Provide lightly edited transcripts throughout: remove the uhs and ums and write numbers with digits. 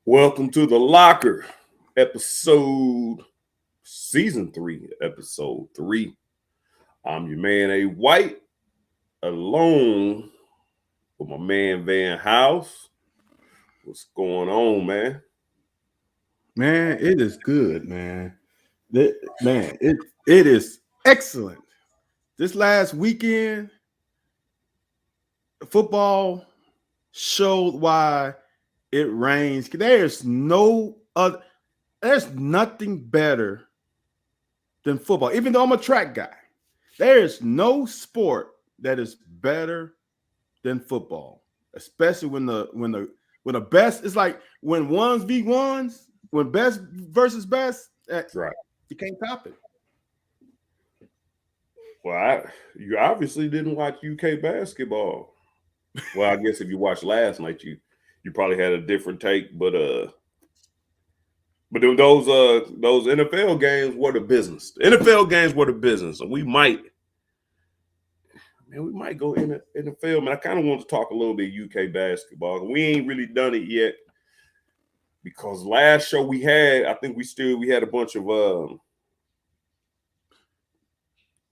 Welcome to the Locker, season 3, episode 3. I'm your man A White, alone with my man Van House. What's going on, man? Man, it is good, man. It is excellent. This last weekend, football showed why it reigns. There's nothing better than football. Even though I'm a track guy, there is no sport that is better than football. Especially when the best, it's like when ones v ones, when best versus best, Right. you can't top it. Well, you obviously didn't watch UK basketball. Well, I guess if you watched last night, you probably had a different take. But those NFL games were the business. The NFL games were the business, and we might go in the film. And I kind of want to talk a little bit UK basketball. We ain't really done it yet because last show we had, I think we had a bunch of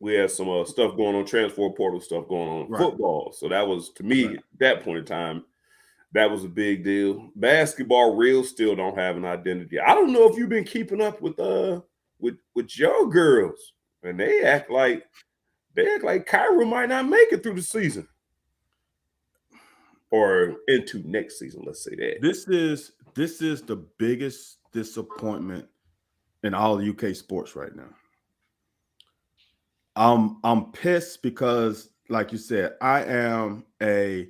we had some stuff going on, transfer portal stuff going on, Right. football. So that was, to me, Right. at that point in time, that was a big deal. Basketball real still don't have an identity. I don't know if you've been keeping up with your girls, and they act like Kyra might not make it through the season or into next season. Let's say that. This is the biggest disappointment in all UK sports right now. I'm pissed because, like you said, I am a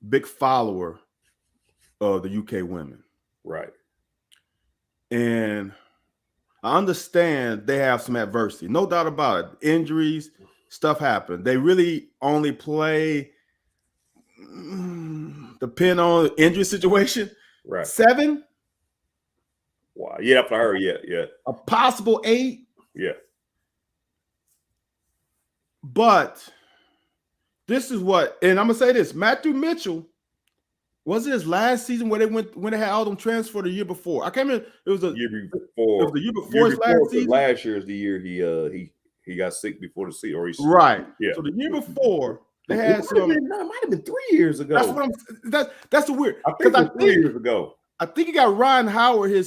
big follower of the UK women. Right. And I understand they have some adversity, no doubt about it. Injuries, stuff happen. They really only play, depend on the injury situation, Right. 7. Wow. Yeah, for her. Yeah. A possible 8. Yeah. But this is what, and I'm gonna say this: Matthew Mitchell, was it his last season where they had all them transfer the year before? I can't remember. It was the year before. It was the year before his last season. Last year is the year he got sick before the season, or he's right. Yeah. So the year before they It had some. it might have been 3 years ago. That's what I'm. That's the weird. I think it was 3 years ago. I think he got Ryan Howard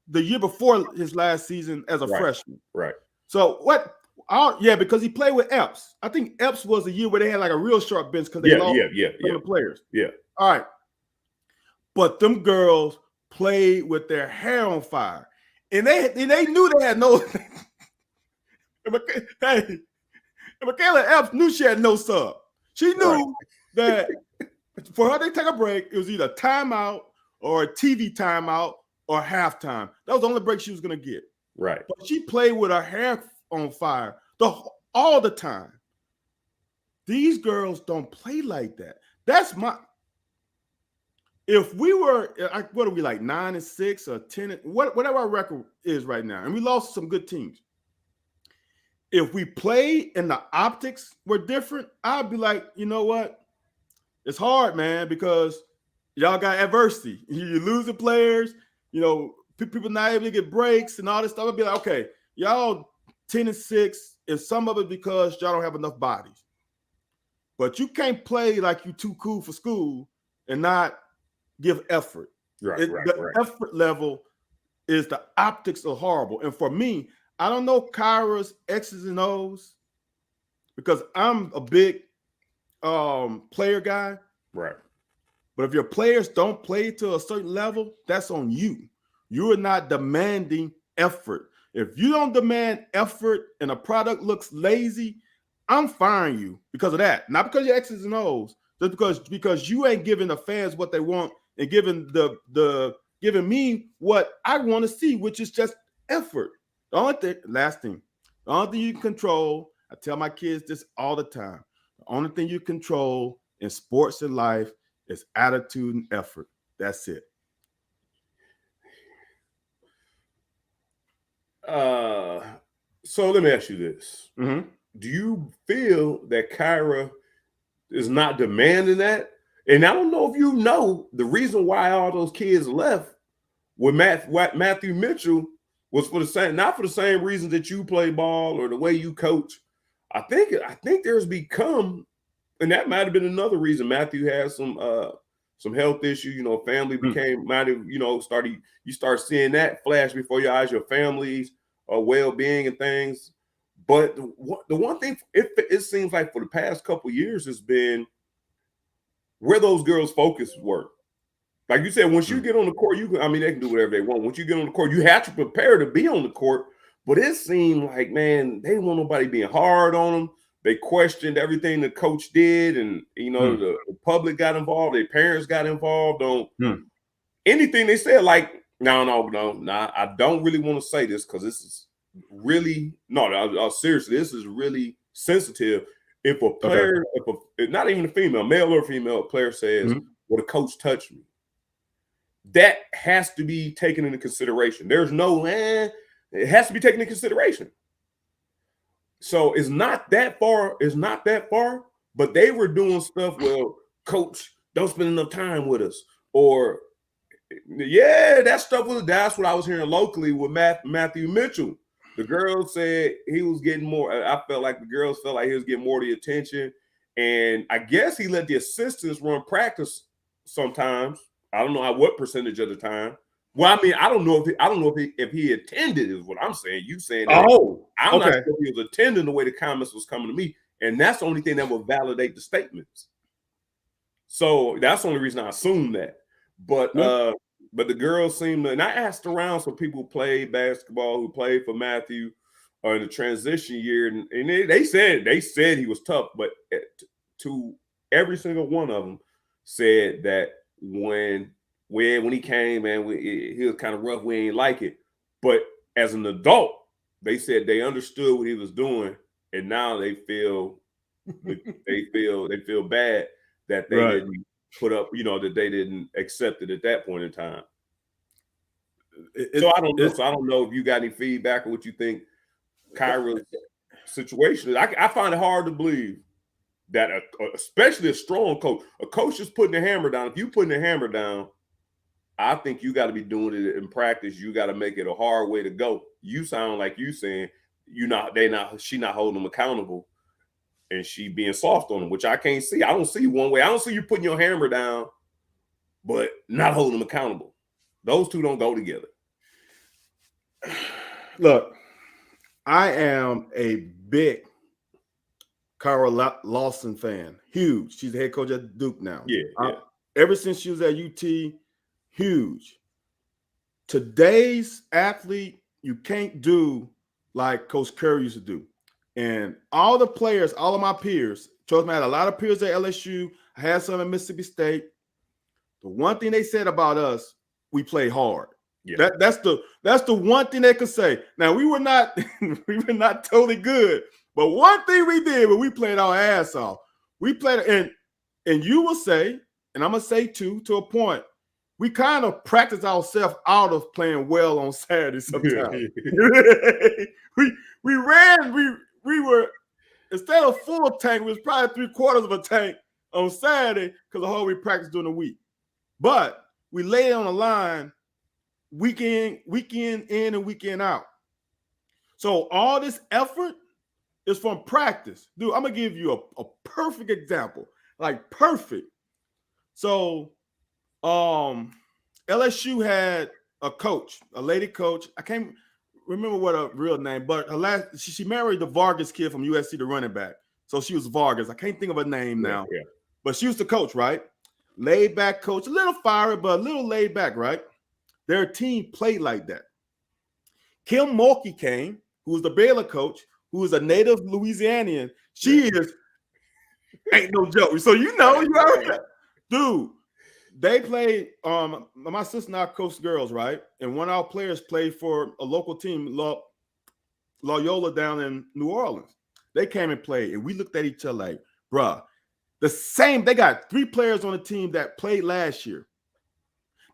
the year before his last season as a freshman. Right. So what? Because he played with Epps. I think Epps was the year where they had like a real sharp bench because they lost some of the players. Yeah. All right. But them girls played with their hair on fire. And they knew they had no hey, Michaela Epps knew she had no sub. She knew that for her to take a break, it was either timeout or a TV timeout or halftime. That was the only break she was gonna get. Right. But she played with her hair on fire all the time. These girls don't play like that. That's my. If we were, what are we, like 9-6 or 10, whatever our record is right now, and we lost some good teams. If we played and the optics were different, I'd be like, you know what? It's hard, man, because y'all got adversity. You losing players, people not able to get breaks and all this stuff. I'd be like, okay, y'all 10-6, and some of it because y'all don't have enough bodies. But you can't play like you too cool for school and not give effort. The effort level is, the optics are horrible. And for me, I don't know Kyra's X's and O's because I'm a big player guy. Right. But if your players don't play to a certain level, that's on you. You are not demanding effort. If you don't demand effort and a product looks lazy, I'm firing you because of that. Not because your X's and O's, just because you ain't giving the fans what they want and giving giving me what I want to see, which is just effort. The only thing you can control, I tell my kids this all the time, the only thing you control in sports and life is attitude and effort. That's it. So let me ask you this. Mm-hmm. Do you feel that Kyra is not demanding that? And I don't know if you know the reason why all those kids left with Matthew Mitchell was for the same, not for the same reasons that you play ball or the way you coach. I think there's become, and that might have been another reason. Matthew has some health issues. You know, family became might have, you know, you start seeing that flash before your eyes, your family's well-being and things. But the one thing it seems like for the past couple of years has been where those girls' focus were. Like you said, once you get on the court, they can do whatever they want. Once you get on the court, you have to prepare to be on the court. But it seemed like, man, they didn't want nobody being hard on them. They questioned everything the coach did, and the public got involved. Their parents got involved on anything they said. Like, no, I don't really want to say this because this is really seriously, this is really sensitive. If a player, not even a female, male or female player says, "Well, the coach touched me," that has to be taken into consideration. There's no, it has to be taken into consideration. So it's not that far. But they were doing stuff. Well, coach, don't spend enough time with us, or that's what I was hearing locally with Matthew Mitchell. The girls said he was getting more. I felt like the girls felt like he was getting more of the attention, and I guess he let the assistants run practice sometimes. I don't know what percentage of the time. Well, I mean, I don't know if he attended is what I'm saying. You saying that? I'm not sure if he was attending the way the comments was coming to me, and that's the only thing that would validate the statements. So that's the only reason I assume that. But the girls seem to, and I asked around some people who played basketball, who played for Matthew in the transition year, and they said he was tough, but to every single one of them said that when he came, man, he was kind of rough. We ain't like it, but as an adult, they said they understood what he was doing, and now they feel bad that they didn't put up, that they didn't accept it at that point in time. So I don't know if you got any feedback on what you think Kyra's situation is. I find it hard to believe that especially a strong coach, a coach is putting the hammer down. If you're putting the hammer down, I think you got to be doing it in practice. You got to make it a hard way to go. You sound like you saying she not holding them accountable, and she being soft on them, which I can't see. I don't see one way. I don't see you putting your hammer down, but not holding them accountable. Those two don't go together. Look, I am a big Kyra Lawson fan. Huge. She's the head coach at Duke now. Yeah. Ever since she was at UT, huge. Today's athlete, you can't do like Coach Curry used to do. And all the players, all of my peers, trust me, I had a lot of peers at LSU. I had some at Mississippi State. The one thing they said about us, we play hard. Yeah. That's the one thing they could say. Now we were not totally good, but one thing we did when we played our ass off, we played, and you will say, and I'm gonna say too, to a point, we kind of practiced ourselves out of playing well on Saturday sometimes. we were instead of full tank, we was probably 3/4 of a tank on Saturday because of how we practiced during the week. But we laid it on the line weekend in and weekend out. So all this effort is from practice. Dude, I'm gonna give you a perfect example. Like perfect. So LSU had a coach, a lady coach. I can't remember what her real name, but she married the Vargas kid from USC, the running back. So she was Vargas. I can't think of her name now. Yeah. But she was the coach, right? Laid back coach, a little fiery, but a little laid back, right? Their team played like that. Kim Mulkey came, who was the Baylor coach, who was a native Louisianian. She ain't no joke. So you already, dude. They played. My sister and I coached girls, right? And one of our players played for a local team, Loyola down in New Orleans. They came and played, and we looked at each other like, bruh, the same. They got 3 players on the team that played last year.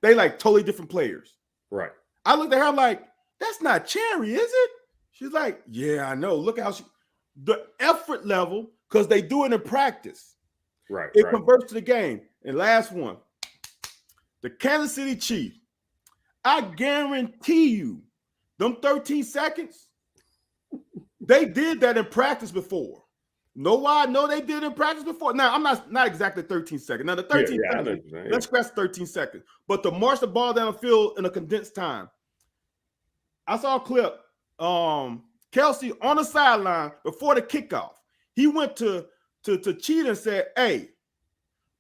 They like totally different players. Right. I looked at her like, that's not Cherry, is it? She's like, yeah, I know. Look how the effort level, because they do it in practice. Right. It converts to the game. And last one, the Kansas City Chiefs. I guarantee you, them 13 seconds, they did that in practice before. Know why I know they did in practice before? Now, I'm not exactly 13 seconds. Now, the 13 seconds, let's scratch 13 seconds. But to march the ball down the field in a condensed time. I saw a clip. Kelsey on the sideline before the kickoff. He went to Cheetah and said, hey,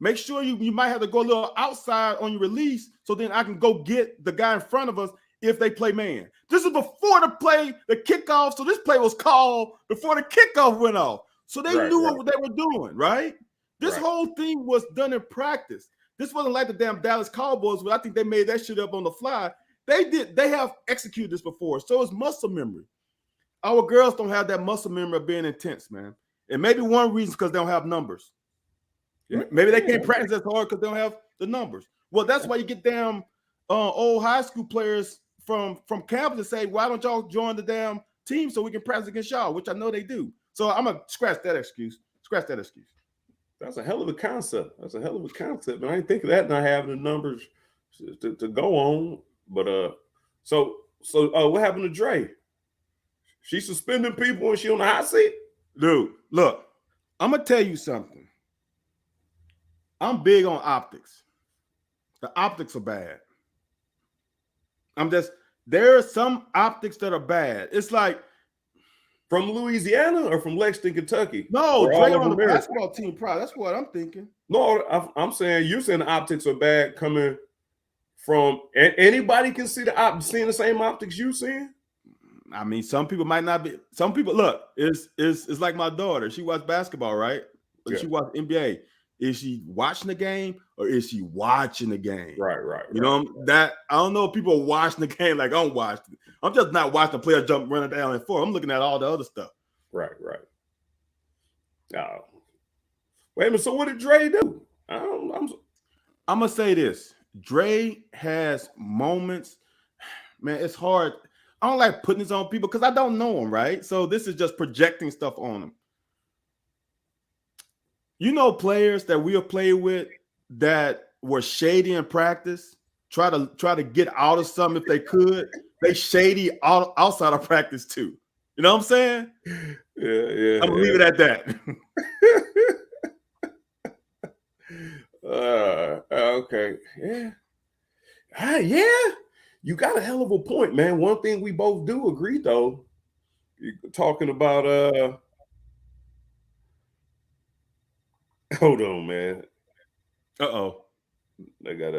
make sure you might have to go a little outside on your release so then I can go get the guy in front of us if they play man. This is before the kickoff. So this play was called before the kickoff went off. So they knew what they were doing, right? This whole thing was done in practice. This wasn't like the damn Dallas Cowboys, but I think they made that shit up on the fly. They have executed this before. So it's muscle memory. Our girls don't have that muscle memory of being intense, man. And maybe one reason is because they don't have numbers. Yeah. Maybe they can't practice as hard because they don't have the numbers. Well, that's why you get damn old high school players from campus and say, why don't y'all join the damn team so we can practice against y'all, which I know they do. So I'm going to scratch that excuse. That's a hell of a concept. Man. I didn't think of that not having the numbers to go on. But so what happened to Dre? She suspending people and she on the hot seat? Dude, look, I'm going to tell you something. I'm big on optics. The optics are bad. There are some optics that are bad. It's like, from Louisiana or from Lexington, Kentucky? No, Dre on the basketball team, probably. That's what I'm thinking. No, I'm saying you're saying the optics are bad coming from anybody can see seeing the same optics you seeing. I mean, some people might not be. Some people look. It's like my daughter. She watched basketball, right? She watched NBA. Is she watching the game or is she watching the game? Right. You know that I don't know if people are watching the game like I'm watching. I'm just not watching the player jump running down and forth. I'm looking at all the other stuff. Right. Oh. Wait a minute. So what did Dre do? I'm gonna say this. Dre has moments. Man, it's hard. I don't like putting this on people because I don't know him, right? So this is just projecting stuff on him. You know, players that we'll play with that were shady in practice, try to get out of something if they could. They shady outside of practice too. You know what I'm saying? Yeah. I'm gonna leave it at that. Okay. Yeah. Yeah. You got a hell of a point, man. One thing we both do agree, though. You're talking about hold on, man. Uh-oh. They got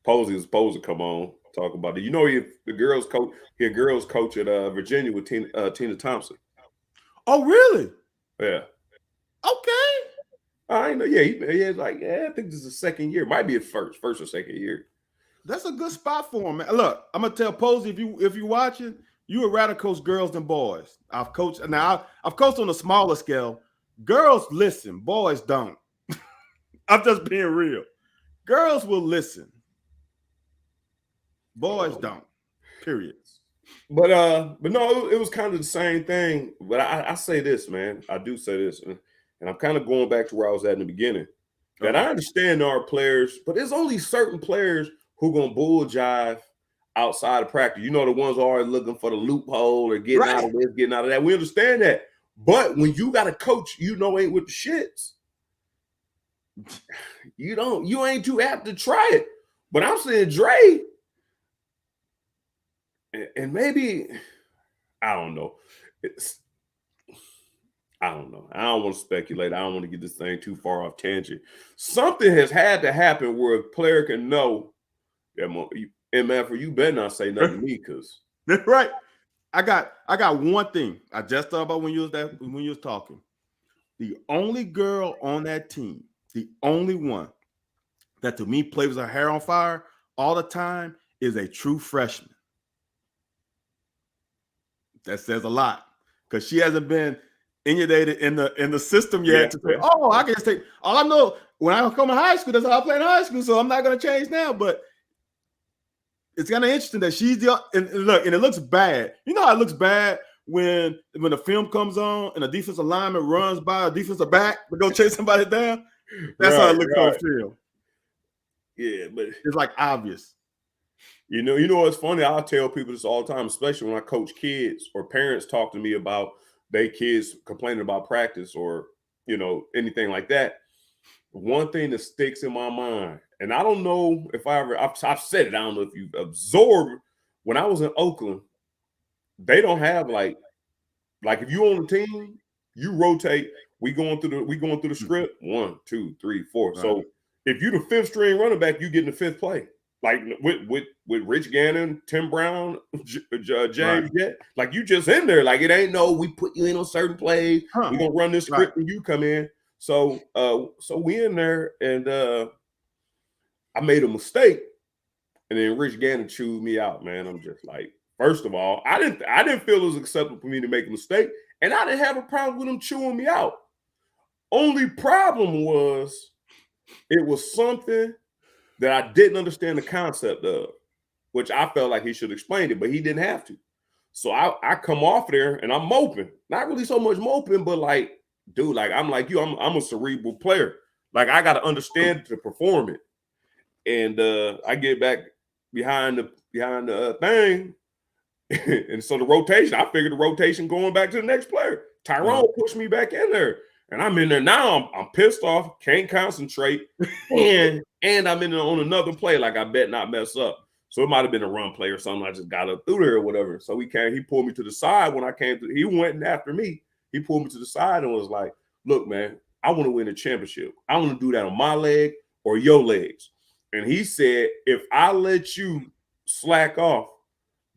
Posey is supposed to come on talk about it. You know, the girls coach at Virginia with Tina Thompson. Oh, really? Yeah. Okay. I know. Yeah, I think this is the second year. Might be his first or second year. That's a good spot for him, man. Look, I'm gonna tell Posey if you're watching, you would rather coach girls than boys. I've coached on a smaller scale. Girls listen, boys don't. I'm just being real. Girls will listen. Boys don't. Period. But no, it was kind of the same thing. But I say this, man. I do say this, and I'm kind of going back to where I was at in the beginning. That I understand there are players, but there's only certain players who gonna bull jive outside of practice. You know, the ones always looking for the loophole or getting out of this, getting out of that. We understand that. But when you got a coach, ain't with the shits. You ain't too apt to try it. But I'm saying Dre, and maybe, I don't know. I don't know. I don't want to speculate. I don't want to get this thing too far off tangent. Something has had to happen where a player can know that, and man, for you better not say nothing to me, because right. I got one thing. I just thought about when you was talking. The only girl on that team, the only one that to me plays with her hair on fire all the time is a true freshman. That says a lot because she hasn't been inundated in the system yet to say, oh, I can just take all I know when I come to high school, that's how I play in high school. So I'm not gonna change now. But it's kind of interesting that she's and it looks bad. You know how it looks bad when the film comes on and a defensive lineman runs by a defensive back to go chase somebody down? That's how it looks on film. Yeah, but it's like obvious. you know what's funny? I'll tell people this all the time, especially when I coach kids or parents talk to me about their kids complaining about practice or anything like that. One thing that sticks in my mind, and I don't know if I've said it. I don't know if you absorbed. When I was in Oakland, they don't have like if you on the team, you rotate. We going through the script. 1, 2, 3, 4. Right. So if you the fifth string running back, you get in the fifth play. Like with Rich Gannon, Tim Brown, James Right. Jett, like you just in there. Like it ain't no we put you in on certain plays. Huh. We gonna run this Right. script when you come in. So we in there, and I made a mistake, and then Rich Gannon chewed me out. Man, I'm just like, first of all, I didn't feel it was acceptable for me to make a mistake, and I didn't have a problem with him chewing me out. Only problem was it was something that I didn't understand the concept of, which I felt like he should explain it, but he didn't have to. So I come off there and I'm moping, not really so much moping, but like, dude, like I'm like you, I'm a cerebral player. Like I got to understand it to perform it. And I get back behind the thing, and so the rotation, I figured the rotation going back to the next player. Tyrone pushed me back in there, and I'm in there now. I'm pissed off, can't concentrate, and I'm in there on another play. Like I bet not mess up. So it might have been a run play or something. I just got up through there or whatever. So he pulled me to the side when I came through. He went after me. He pulled me to the side and was like, "Look, man, I want to win a championship. I want to do that on my leg or your legs." And he said, if I let you slack off,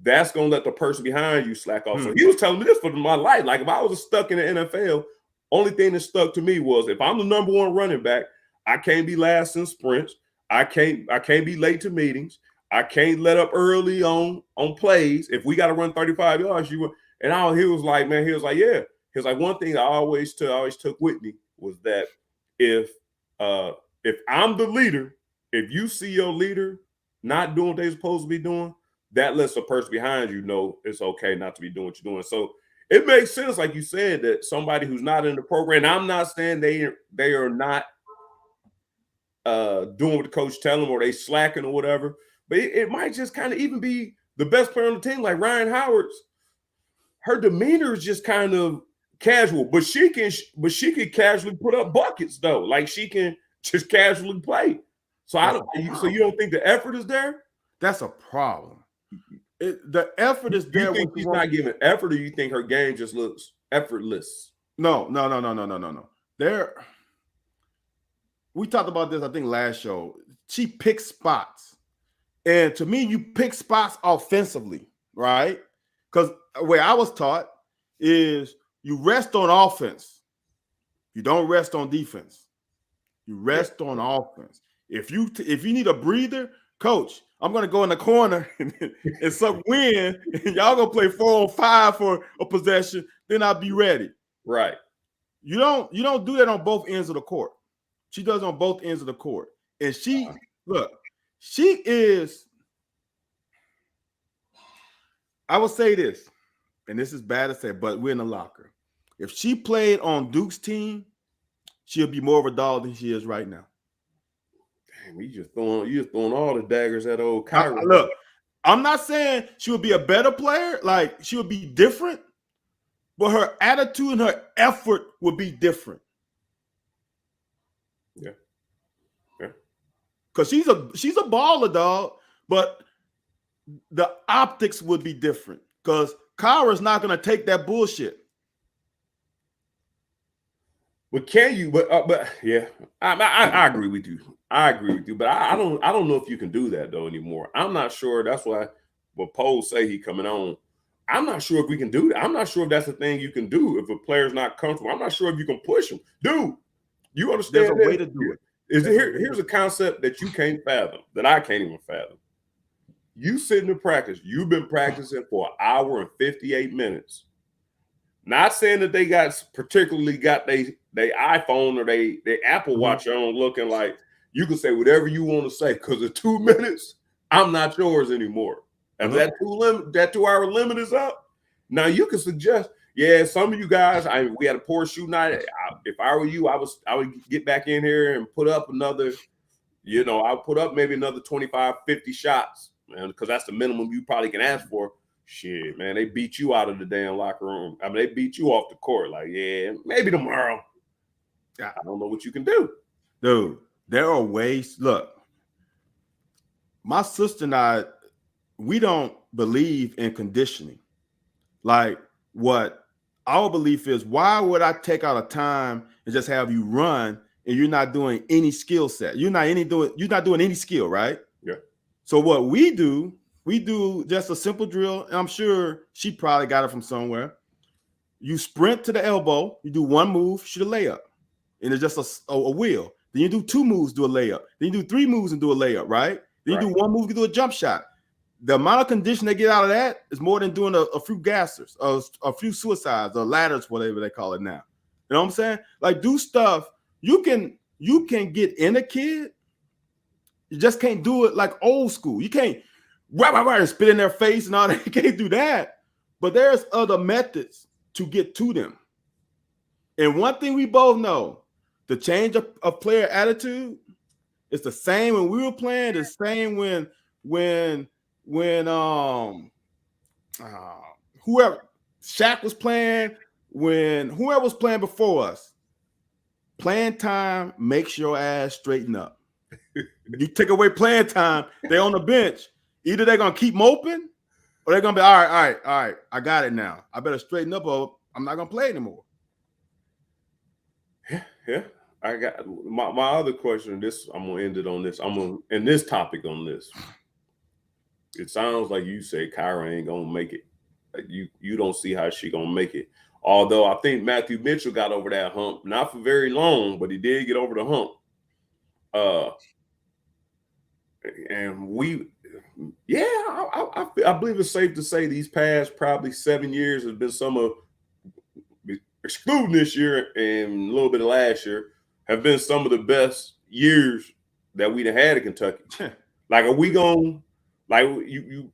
that's going to let the person behind you slack off. So he was telling me this for my life. Like if I was stuck in the NFL, only thing that stuck to me was if I'm the number one running back, I can't be last in sprints. I can't be late to meetings. I can't let up early on plays. If we got to run 35 yards, he was like, man, he was like, yeah. He was like, one thing I always took with me was that if I'm the leader, if you see your leader not doing what they're supposed to be doing, that lets the person behind you know it's okay not to be doing what you're doing. So it makes sense, like you said, that somebody who's not in the program, I'm not saying they are not doing what the coach tell them or they slacking or whatever, but it might just kind of even be the best player on the team, like Ryan Howard's. Her demeanor is just kind of casual, but she can casually put up buckets though. Like she can just casually play. So So you don't think the effort is there? That's a problem. The effort is there. You think she's not giving effort, or you think her game just looks effortless? No. We talked about this, I think, last show. She picks spots. And to me, you pick spots offensively, right? Because the way I was taught is you rest on offense. You don't rest on defense. You rest on offense. If you need a breather, coach, I'm gonna go in the corner and suck wind, and y'all gonna play 4-on-5 for a possession. Then I'll be ready. Right. You don't do that on both ends of the court. She does on both ends of the court, and she is. I will say this, and this is bad to say, but we're in the locker. If she played on Duke's team, she'll be more of a dog than she is right now. Damn, you just throwing all the daggers at old Kyrie. Look, I'm not saying she would be a better player, like she would be different, but her attitude and her effort would be different. Yeah. Because she's a baller, dog, but the optics would be different. Because Kyra's not going to take that bullshit. But can you? But yeah, I agree with you. I agree with you. But I don't know if you can do that though anymore. I'm not sure. That's why what polls say he coming on. I'm not sure if we can do that. I'm not sure if that's the thing you can do if a player's not comfortable. I'm not sure if you can push him. Dude, you understand? There's a way to do it. Here's a concept that you can't fathom, that I can't even fathom. You sitting in practice. You've been practicing for an hour and 58 minutes. Not saying that they got their iPhone or they Apple Watch on looking like you can say whatever you want to say because in 2 minutes, I'm not yours anymore. And that 2 hour limit is up. Now you can suggest, yeah, some of you guys, we had a poor shoot night. If I were you, I would get back in here and put up another, You know, I'll put up maybe another 25, 50 shots, man, because that's the minimum you probably can ask for. Shit, man, they beat you out of the damn locker room. I mean, they beat you off the court. Like, yeah, maybe tomorrow. I don't know what you can do. Dude, there are ways. Look, my sister and I, we don't believe in conditioning. Like, what our belief is, why would I take out a time and just have you run and you're not doing any skill set? You're not doing any skill, right? Yeah. So what we do just a simple drill. And I'm sure she probably got it from somewhere. You sprint to the elbow, you do one move, shoot a layup. And it's just a wheel. Then you do two moves, do a layup. Then you do three moves and do a layup, right? Then you do one move, you do a jump shot. The amount of condition they get out of that is more than doing a few gassers, a few suicides, or ladders, whatever they call it now. You know what I'm saying? Like, do stuff. You can get in a kid. You just can't do it like old school. You can't and spit in their face and all that. You can't do that. But there's other methods to get to them. And one thing we both know, the change of player attitude is the same when we were playing, the same when whoever Shaq was playing, when whoever was playing before us. Playing time makes your ass straighten up. You take away playing time, they're on the bench. Either they're gonna keep moping, or they're gonna be all right. I got it now. I better straighten up, or I'm not gonna play anymore. Yeah. I got my other question. This I'm gonna end it on this. I'm gonna end this topic on this. It sounds like you say Kyra ain't gonna make it. You don't see how she gonna make it. Although I think Matthew Mitchell got over that hump, not for very long, but he did get over the hump. And I believe it's safe to say these past probably 7 years has been some of, excluding this year and a little bit of last year, have been some of the best years that we'd had in Kentucky. Like, are we going, like, you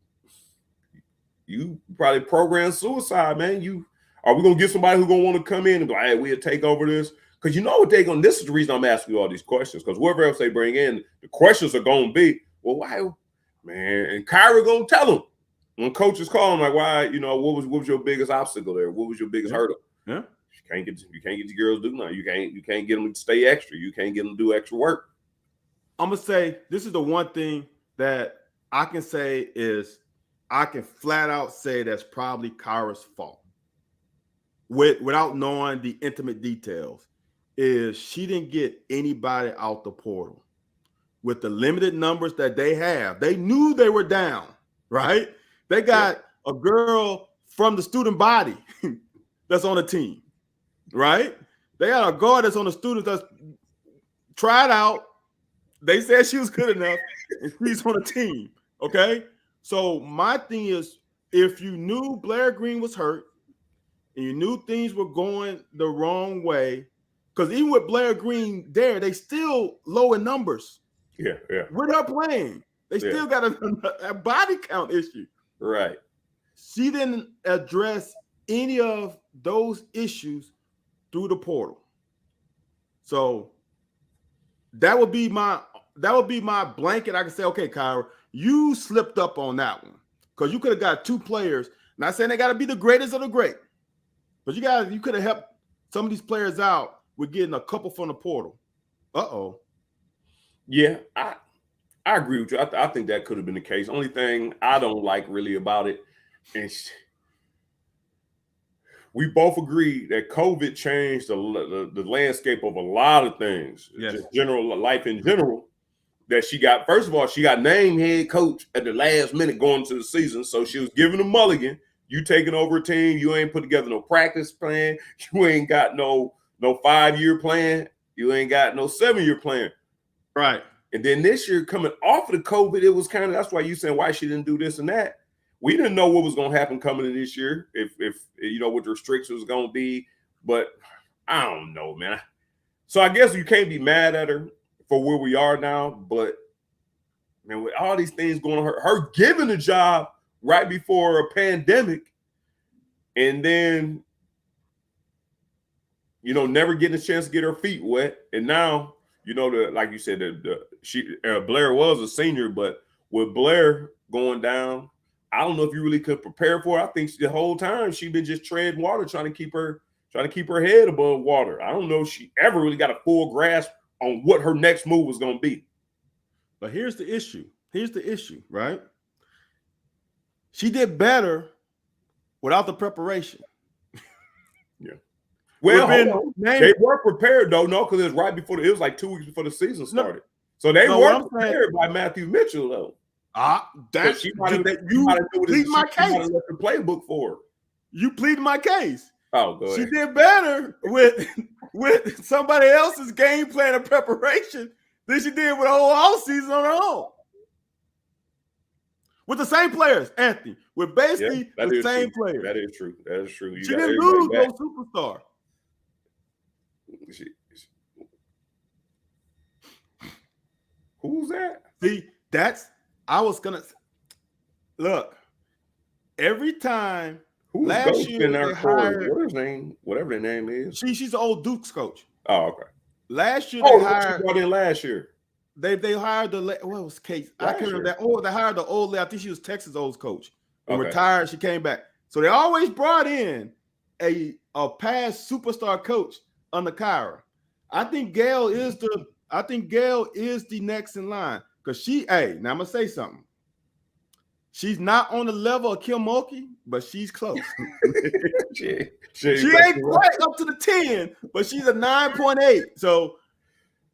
probably program suicide, man. Are we gonna get somebody who's gonna want to come in and go, hey, we'll take over this? Because you know what they're gonna, this is the reason I'm asking you all these questions, because whoever else they bring in, the questions are gonna be, well, why, man? And Kyra gonna tell them when coaches call them, like, why, what was your biggest obstacle there? What was your biggest hurdle? Yeah. You can't get the girls to do nothing. You can't get them to stay extra. You can't get them to do extra work. I'm gonna say this is the one thing that I can say is I can flat out say that's probably Kyra's fault. Without knowing the intimate details, is she didn't get anybody out the portal. With the limited numbers that they have, they knew they were down, right? They got a girl from the student body that's on the team, right? They got a guard that's on the student that's tried out. They said she was good enough, and she's on the team, okay? So my thing is, if you knew Blair Green was hurt, and you knew things were going the wrong way, because even with Blair Green there, they still low in numbers. Yeah. We're not playing. They still got a body count issue. Right. She didn't address any of those issues through the portal. So that would be my blanket. I can say, okay, Kyra, you slipped up on that one, because you could have got two players. Not saying they got to be the greatest of the great, but you could have helped some of these players out with getting a couple from the portal. Uh-oh. Yeah, I agree with you. I think that could have been the case. Only thing I don't like really about it, and we both agree that COVID changed the landscape of a lot of things. Yes. Just general life in general. That she got, first of all, she got named head coach at the last minute going into the season. So she was giving a mulligan. You taking over a team, you ain't put together no practice plan, you ain't got no 5-year plan, you ain't got no 7-year plan. Right. And then this year, coming off of the COVID, it was kind of, that's why you saying why she didn't do this and that. We didn't know what was going to happen coming in this year, if what the restrictions was going to be. But I don't know, man. So I guess you can't be mad at her for where we are now. But man, with all these things going on, her giving a job right before a pandemic, and then never getting a chance to get her feet wet, and now you know, like you said, Blair was a senior, but with Blair going down, I don't know if you really could prepare for it. I think the whole time she been just treading water, trying to keep her head above water. I don't know if she ever really got a full grasp on what her next move was going to be. But here's the issue. Right? She did better without the preparation. Yeah. Well, they were prepared though, no, because it was right before it was like 2 weeks before the season started. So they were prepared by Matthew Mitchell though. That's you plead my case. Left the playbook for her. You plead my case. Oh, go ahead. She did better with somebody else's game plan and preparation than she did with a whole offseason on her own. With the same players, Anthony. With basically the same players. That is true. She didn't lose no superstar. Who's that? See, I was gonna look. Every time last year they hired, what is his name? Whatever their name is. She's the old Duke's coach. Oh, okay. Last year they hired. She brought in last year. They hired what was Kate? I can't remember that. Oh, they hired the old lady. I think she was Texas O's coach. And retired. She came back. So they always brought in a past superstar coach under Kyra. I think Gail is the next in line because now I'm gonna say something. She's not on the level of Kim Mulkey, but she's close. she ain't quite up to the 10, but she's a 9.8. So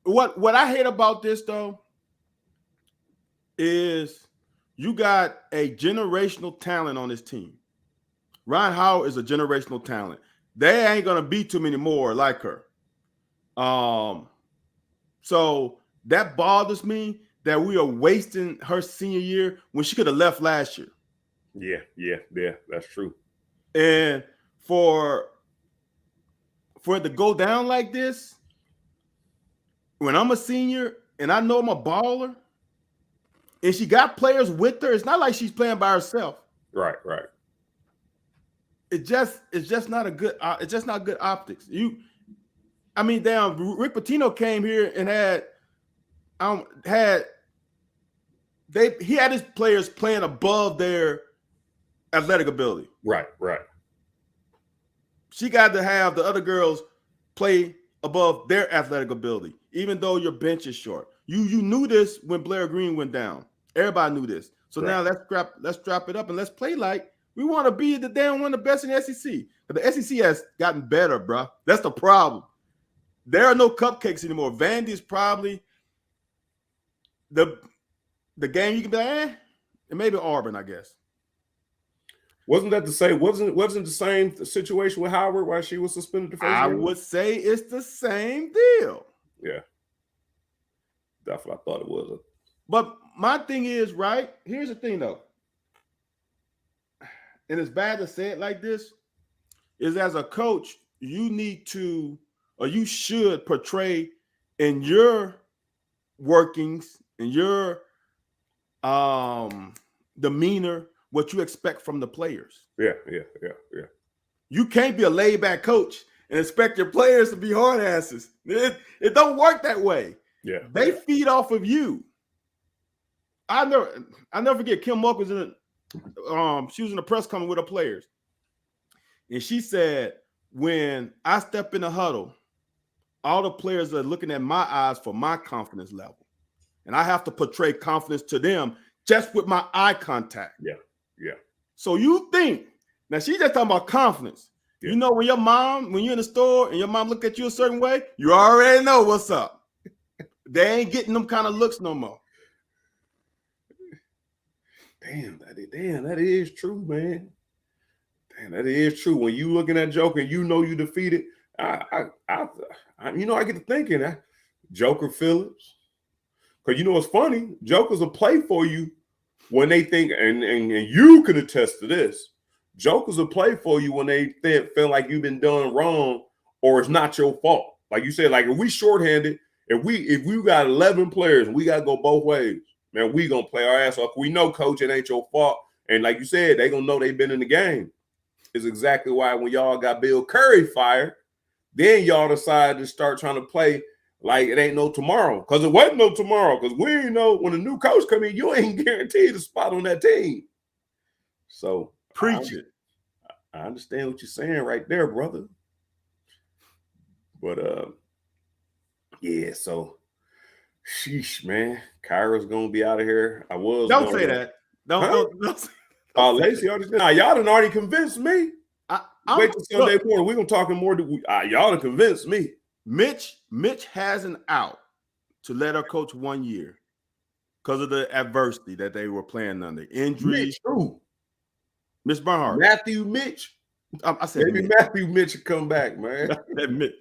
what I hate about this though is you got a generational talent on this team. Ron Howard is a generational talent. There ain't gonna be too many more like her. So that bothers me that we are wasting her senior year when she could have left last year. Yeah, that's true. And for it to go down like this, when I'm a senior and I know I'm a baller, and she got players with her, it's not like she's playing by herself. Right. It's just not a good. It's just not good optics. Rick Pitino came here and he had his players playing above their athletic ability. Right. She got to have the other girls play above their athletic ability, even though your bench is short. You knew this when Blair Green went down. Everybody knew this. So now let's strap it up and let's play like we want to be the damn one of the best in the SEC. But the SEC has gotten better, bro. That's the problem. There are no cupcakes anymore. Vandy is probably the game you can be like, and maybe Auburn, I guess. Wasn't that the same? Wasn't the same situation with Howard while she was suspended the first I game? would say it's the same deal. Yeah. That's what I thought it was. But my thing is, right? Here's the thing, though. And it's bad to say it like this, is as a coach, you need to, or you should portray in your workings, in your demeanor, what you expect from the players. Yeah. You can't be a laid-back coach and expect your players to be hard asses. It don't work that way. Yeah. They feed off of you. I never forget Kim Mulkey was she was in a press conference with her players. And she said, when I step in the huddle, all the players are looking at my eyes for my confidence level. And I have to portray confidence to them just with my eye contact. Yeah. So you think, now she's just talking about confidence. Yeah. You know, when you're in the store and your mom look at you a certain way, you already know what's up. They ain't getting them kind of looks no more. Damn, that is true, man. Damn, that is true. When you looking at Joker and you know you defeated, I get to thinking that Joker Phillips. Because you know what's funny? Jokers will play for you when they think, and you can attest to this. Jokers will play for you when they feel like you've been done wrong or it's not your fault. Like you said, like if we shorthanded, if we got 11 players and we got to go both ways, man, we going to play our ass off. We know, coach, it ain't your fault. And like you said, they going to know they've been in the game. It's exactly why when y'all got Bill Curry fired, then y'all decided to start trying to play like it ain't no tomorrow. Because it wasn't no tomorrow. Because we ain't know when a new coach come in, you ain't guaranteed a spot on that team. So Preach it. I understand what you're saying right there, brother. But yeah, so sheesh, man. Kyra's gonna be out of here. I was Don't say that. Don't say Lacey already now, y'all done already convinced me. Wait till Sunday morning. We're gonna talk more. Y'all done convinced me. Mitch has an out to let her coach 1 year because of the adversity that they were playing under. Injuries. Mitch Barnhart. Matthew Mitch. I said maybe Mitch. Matthew Mitch will come back, man. Mitch.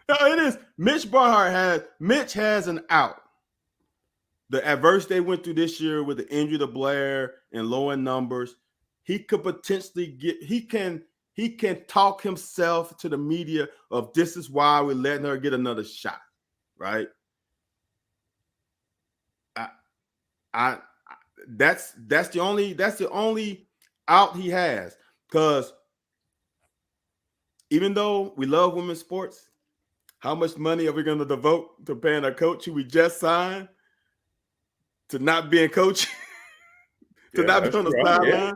No, it is. Mitch has an out. The adversity they went through this year with the injury to Blair and low in numbers, he could potentially he can talk himself to the media of this is why we're letting her get another shot, right? That's the only out he has, because even though we love women's sports, how much money are we going to devote to paying a coach who we just signed to not being coach, to not be on the sideline?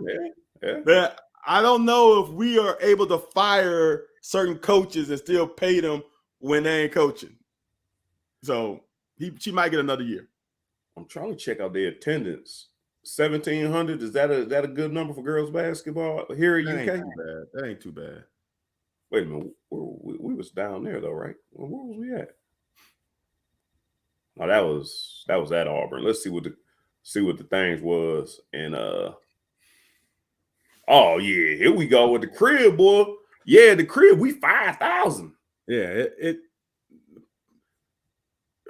Yeah. I don't know if we are able to fire certain coaches and still pay them when they ain't coaching. So she might get another year. I'm trying to check out their attendance. 1,700. Is that a good number for girls basketball here in UK? That ain't too bad. Wait a minute. We was down there though, right? Where was we at? Oh, that was at Auburn. Let's see what the things was. And oh yeah, here we go with the crib, boy. Yeah, the crib, we 5,000. Yeah,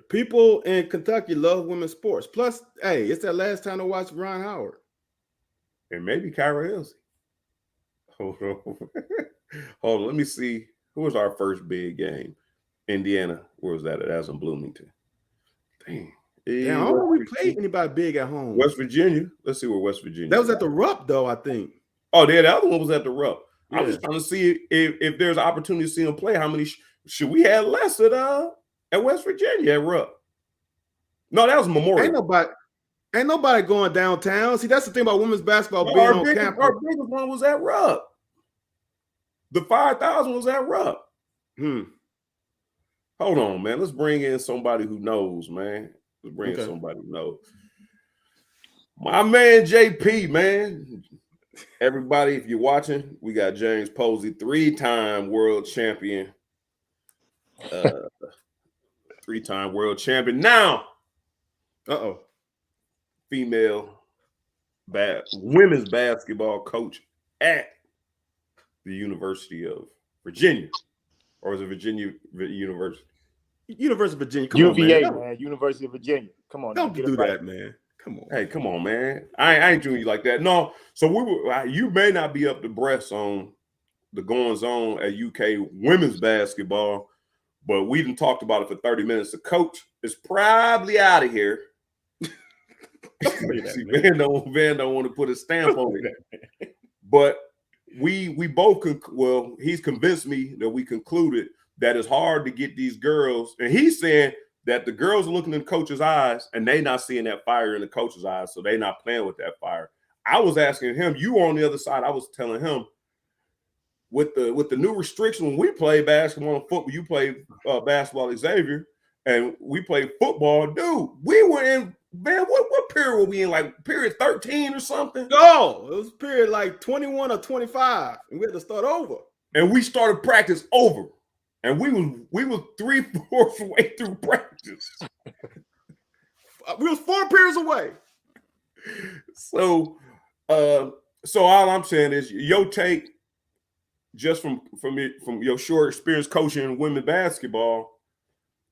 people in Kentucky love women's sports. Plus, hey, it's that last time to watch Ron Howard. And maybe Kyra Elsie. Hold on, let me see. Who was our first big game? Indiana. Where was that? That was in Bloomington. Dang. I don't know we played anybody big at home. West Virginia. Let's see where West Virginia. That was at the Rupp, though, I think. Oh, yeah, the other one was at the Rupp. Yeah. I was just trying to see if there's an opportunity to see them play. How many should we have less at West Virginia at Rupp? No, that was Memorial. Ain't nobody going downtown. See, that's the thing about women's basketball being on campus. Our biggest one was at Rupp. The 5,000 was at Rupp. Hold on, man. Let's bring in somebody who knows, man. Let's bring in somebody who knows. My man JP, man. Everybody, if you're watching, we got James Posey, 3-time world champion. 3-time world champion. Now, female women's basketball coach at the University of Virginia. Or is it Virginia University? University of Virginia. Come UVA, on, man. University of Virginia. Come on. Don't do that, man. Come on. Hey, come on, man. I ain't doing you like that. No. So you may not be up to breast on the goings on at UK women's basketball, but we done talked about it for 30 minutes. The coach is probably out of here. See, Van don't want to put a stamp on it. But we both he's convinced me that we concluded that it's hard to get these girls, and he's saying that the girls are looking in the coach's eyes and they not seeing that fire in the coach's eyes, so they not playing with that fire. I was asking him, you were on the other side. I was telling him with the new restriction, when we play basketball and football, you play basketball at Xavier, and we play football, dude. We were in, man, what period were we in? Like period 13 or something? No, it was period like 21 or 25, and we had to start over. And we started practice over. And we was 3/4 way through practice. We was 4 periods away. So all I'm saying is your take, just from your short experience coaching women's basketball,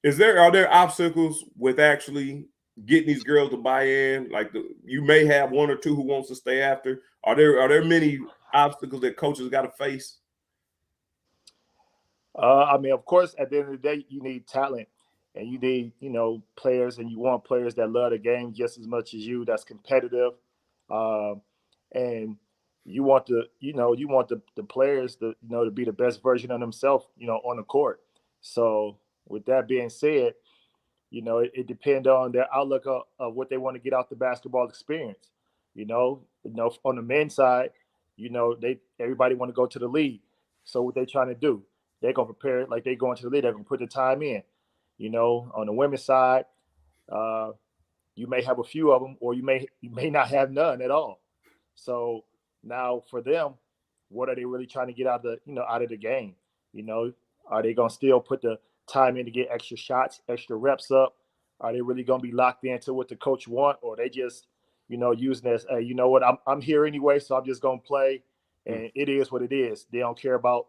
are there obstacles with actually getting these girls to buy in? Like you may have 1 or 2 who wants to stay after. Are there many obstacles that coaches got to face? I mean, of course, at the end of the day, you need talent, and you need, players, and you want players that love the game just as much as you. That's competitive, and you want the players to be the best version of themselves, on the court. So, with that being said, You know, it depends on their outlook of what they want to get out the basketball experience. On the men's side, everybody want to go to the league. So what they trying to do? They're gonna prepare like they going to the league. They're gonna put the time in. On the women's side, uh, you may have a few of them, or you may not have none at all. So now for them, what are they really trying to get out of the game? Are they gonna still put the time in to get extra shots, extra reps up? Are they really gonna be locked into what the coach want, or they just using this? Hey, you know what? I'm here anyway, so I'm just gonna play, and it is what it is. They don't care about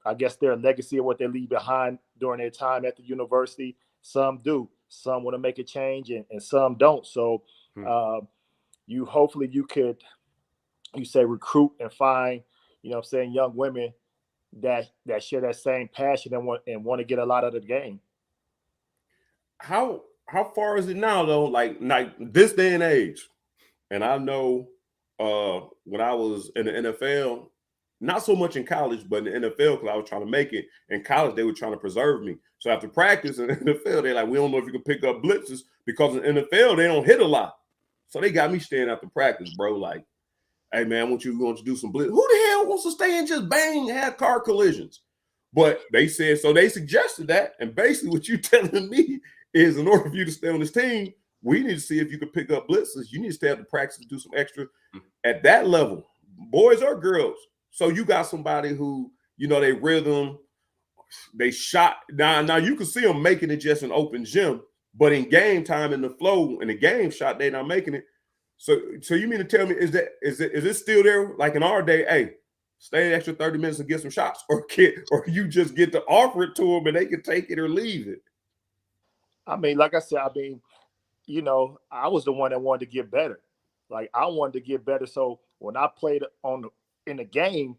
I guess their legacy of what they leave behind during their time at the university. Some do. Some want to make a change, and some don't. So hopefully you could recruit and find young women that share that same passion and want to get a lot out of the game. How far is it now though? Like this day and age, and I know when I was in the NFL, not so much in college, but in the NFL, because I was trying to make it. In college, they were trying to preserve me. So after practice in the NFL, they're like, we don't know if you can pick up blitzes, because in the NFL, they don't hit a lot. So they got me staying after practice, bro. Like, hey, man, I want you to do some blitz. Who the hell wants to stay and just bang and have car collisions? But they said, so they suggested that. And basically what you telling me is, in order for you to stay on this team, we need to see if you can pick up blitzes. You need to stay after practice and do some extra at that level, boys or girls. So you got somebody who, they rhythm, they shot. Now you can see them making it just an open gym, but in game time, in the flow, in the game shot, they're not making it. So you mean to tell me, is it still there? Like in our day, hey, stay an extra 30 minutes and get some shots, or you just get to offer it to them and they can take it or leave it? I mean, like I said, I was the one that wanted to get better. Like, I wanted to get better. So when I played in the game,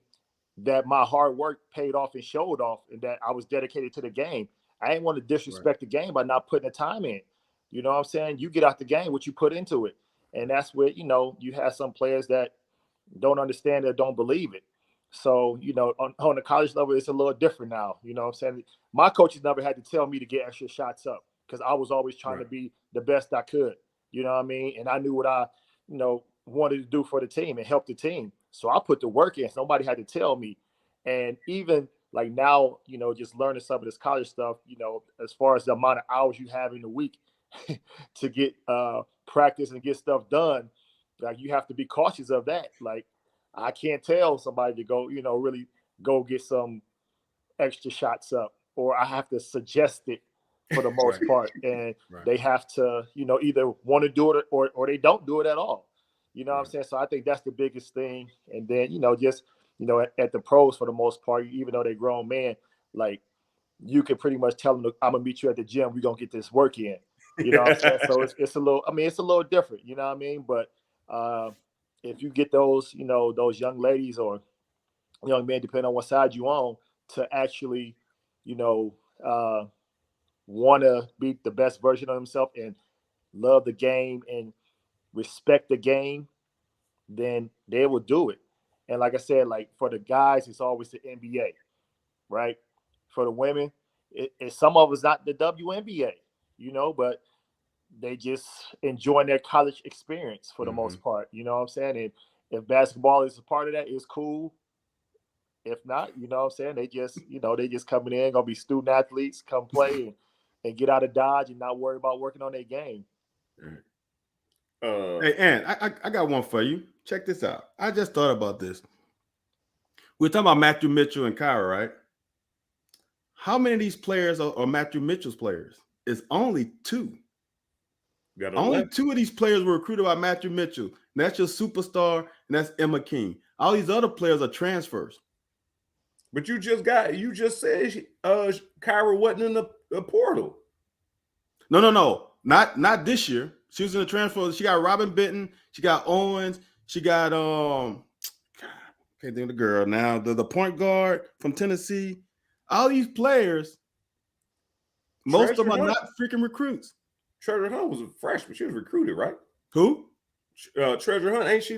that my hard work paid off and showed off, and that I was dedicated to the game. I didn't want to disrespect the game by not putting the time in. You know what I'm saying? You get out the game what you put into it. And that's where, you have some players that don't understand it, don't believe it. So, on the college level, it's a little different now. You know what I'm saying? My coaches never had to tell me to get extra shots up, because I was always trying to be the best I could. You know what I mean? And I knew what I, wanted to do for the team and help the team. So I put the work in. Nobody had to tell me. And even like now, just learning some of this college stuff, as far as the amount of hours you have in the week to get practice and get stuff done, like, you have to be cautious of that. Like, I can't tell somebody to go, really go get some extra shots up, or I have to suggest it for the most part. And they have to, either want to do it or they don't do it at all. You know what I'm saying? So I think that's the biggest thing. And then, just, at the pros, for the most part, even though they're grown men, like, you can pretty much tell them, I'm going to meet you at the gym. We're going to get this work in. You know what I'm saying? So it's a little different, you know what I mean? But if you get those, those young ladies or young men, depending on what side you on, to actually, want to be the best version of themselves and love the game and respect the game, then they will do it. And like I said, like, for the guys, it's always the NBA, right? For the women, it's some of it's not the WNBA, but they just enjoying their college experience for the most part. You know what I'm saying? And if basketball is a part of that, it's cool. If not, you know what I'm saying? They just coming in, gonna be student athletes, come play and get out of Dodge and not worry about working on their game. Hey, Ant, I got one for you. Check this out. I just thought about this. We're talking about Matthew Mitchell and Kyra, right? How many of these players are Matthew Mitchell's players? It's only 2. Only 2 of these players were recruited by Matthew Mitchell. And that's your superstar, and that's Emma King. All these other players are transfers. But you just said Kyra wasn't in the portal. No. Not this year. She was in the transfer. She got Robin Benton. She got Owens. She got can't think of the girl now. The point guard from Tennessee. All these players, most of them are not freaking recruits. Treasure Hunt was a freshman. She was recruited, right? Who? Treasure Hunt. Ain't she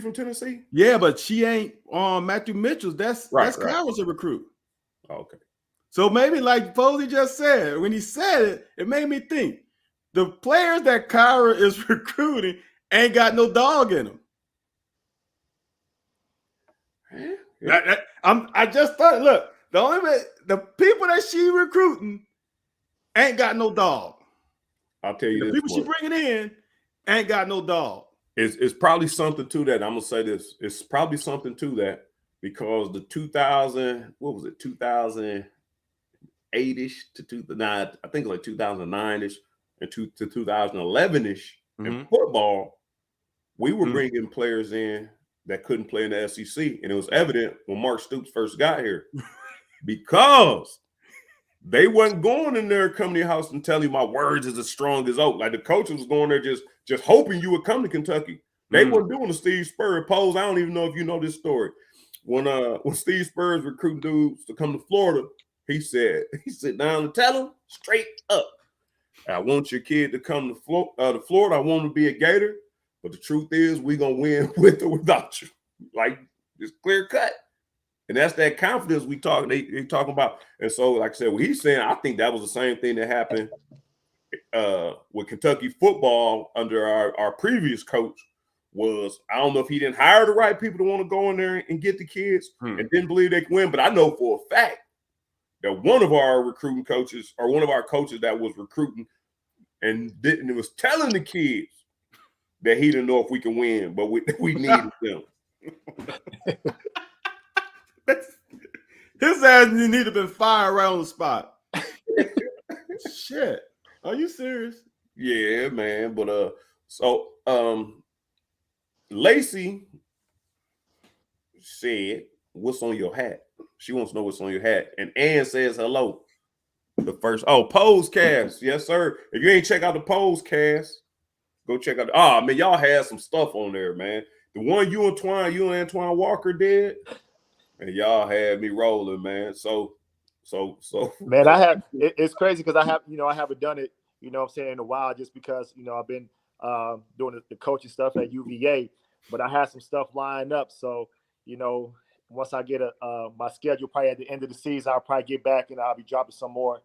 from Tennessee? Yeah, but she ain't Matthew Mitchell's. That's Kyra's a recruit. Oh, okay. So maybe like Posey just said, when he said it, it made me think the players that Kyra is recruiting ain't got no dog in them. I just thought, look, the people that she recruiting ain't got no dog. I'll tell you the this. People she bringing in ain't got no dog. It's probably something to that. I'm gonna say this. It's probably something to that because the 2008-ish to 2009, I think like 2009-ish and to 2011-ish in football, we were bringing players in that couldn't play in the SEC, and it was evident when Mark Stoops first got here because they wasn't going in there, coming to your house and telling you my words is as strong as oak. Like the coaches was going there just hoping you would come to Kentucky. They weren't doing the Steve Spurrier pose. I don't even know if you know this story. When Steve Spurrier recruiting dudes to come to Florida, he said down and tell them straight up, I want your kid to come to Florida. I want him to be a Gator, but the truth is we're gonna win with or without you. Like it's clear cut. And that's that confidence they talking about. And so, like I said, what he's saying, I think that was the same thing that happened with Kentucky football under our previous coach. Was I don't know if he didn't hire the right people to want to go in there and get the kids and didn't believe they could win. But I know for a fact that one of our recruiting coaches or one of our coaches that was recruiting and was telling the kids that he didn't know if we can win, but we needed them. His ass need to have been fired right on the spot. Shit. Are you serious? Yeah, man. But Lacey said, "What's on your hat?" She wants to know what's on your hat. And Ann says hello. The first Pose Cast. Yes, sir. If you ain't check out the Pose Cast, go check out. Man, y'all had some stuff on there, man. The one you and Antoine Walker did, and y'all had me rolling, man. So man, it's crazy because I haven't done it, you know what I'm saying, in a while, just because, I've been doing the coaching stuff at UVA, but I had some stuff lined up. So, once I get my schedule, probably at the end of the season, I'll probably get back and I'll be dropping some more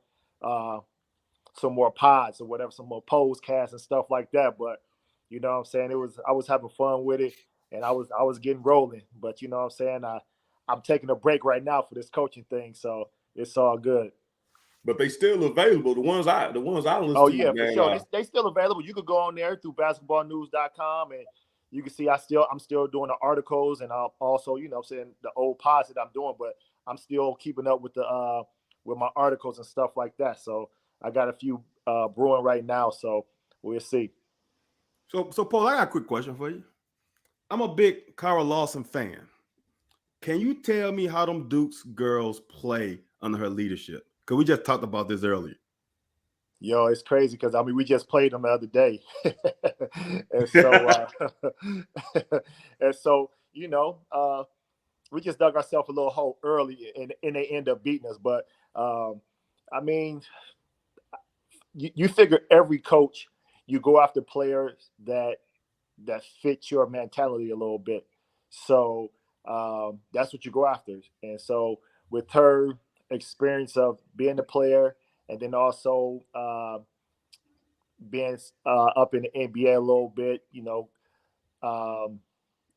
pods or whatever, some more Pose Casts and stuff like that. But you know what I'm saying, I was having fun with it, and I was getting rolling. But you know what I'm saying, I'm taking a break right now for this coaching thing, so it's all good. But they still available. The ones I listen to. Yeah, for sure. They still available. You could go on there through basketballnews.com and you can see I'm still doing the articles, and I'm also, saying the old pods that I'm doing, but I'm still keeping up with the with my articles and stuff like that. So I got a few brewing right now, so we'll see. So Paul, I got a quick question for you. I'm a big Kara Lawson fan. Can you tell me how them Dukes girls play under her leadership? Because we just talked about this earlier. Yo, it's crazy because we just played them the other day, and so we just dug ourselves a little hole early, and they end up beating us. But I mean, you figure every coach, you go after players that fit your mentality a little bit. So that's what you go after. And so with her experience of being a player, and then also being up in the NBA a little bit,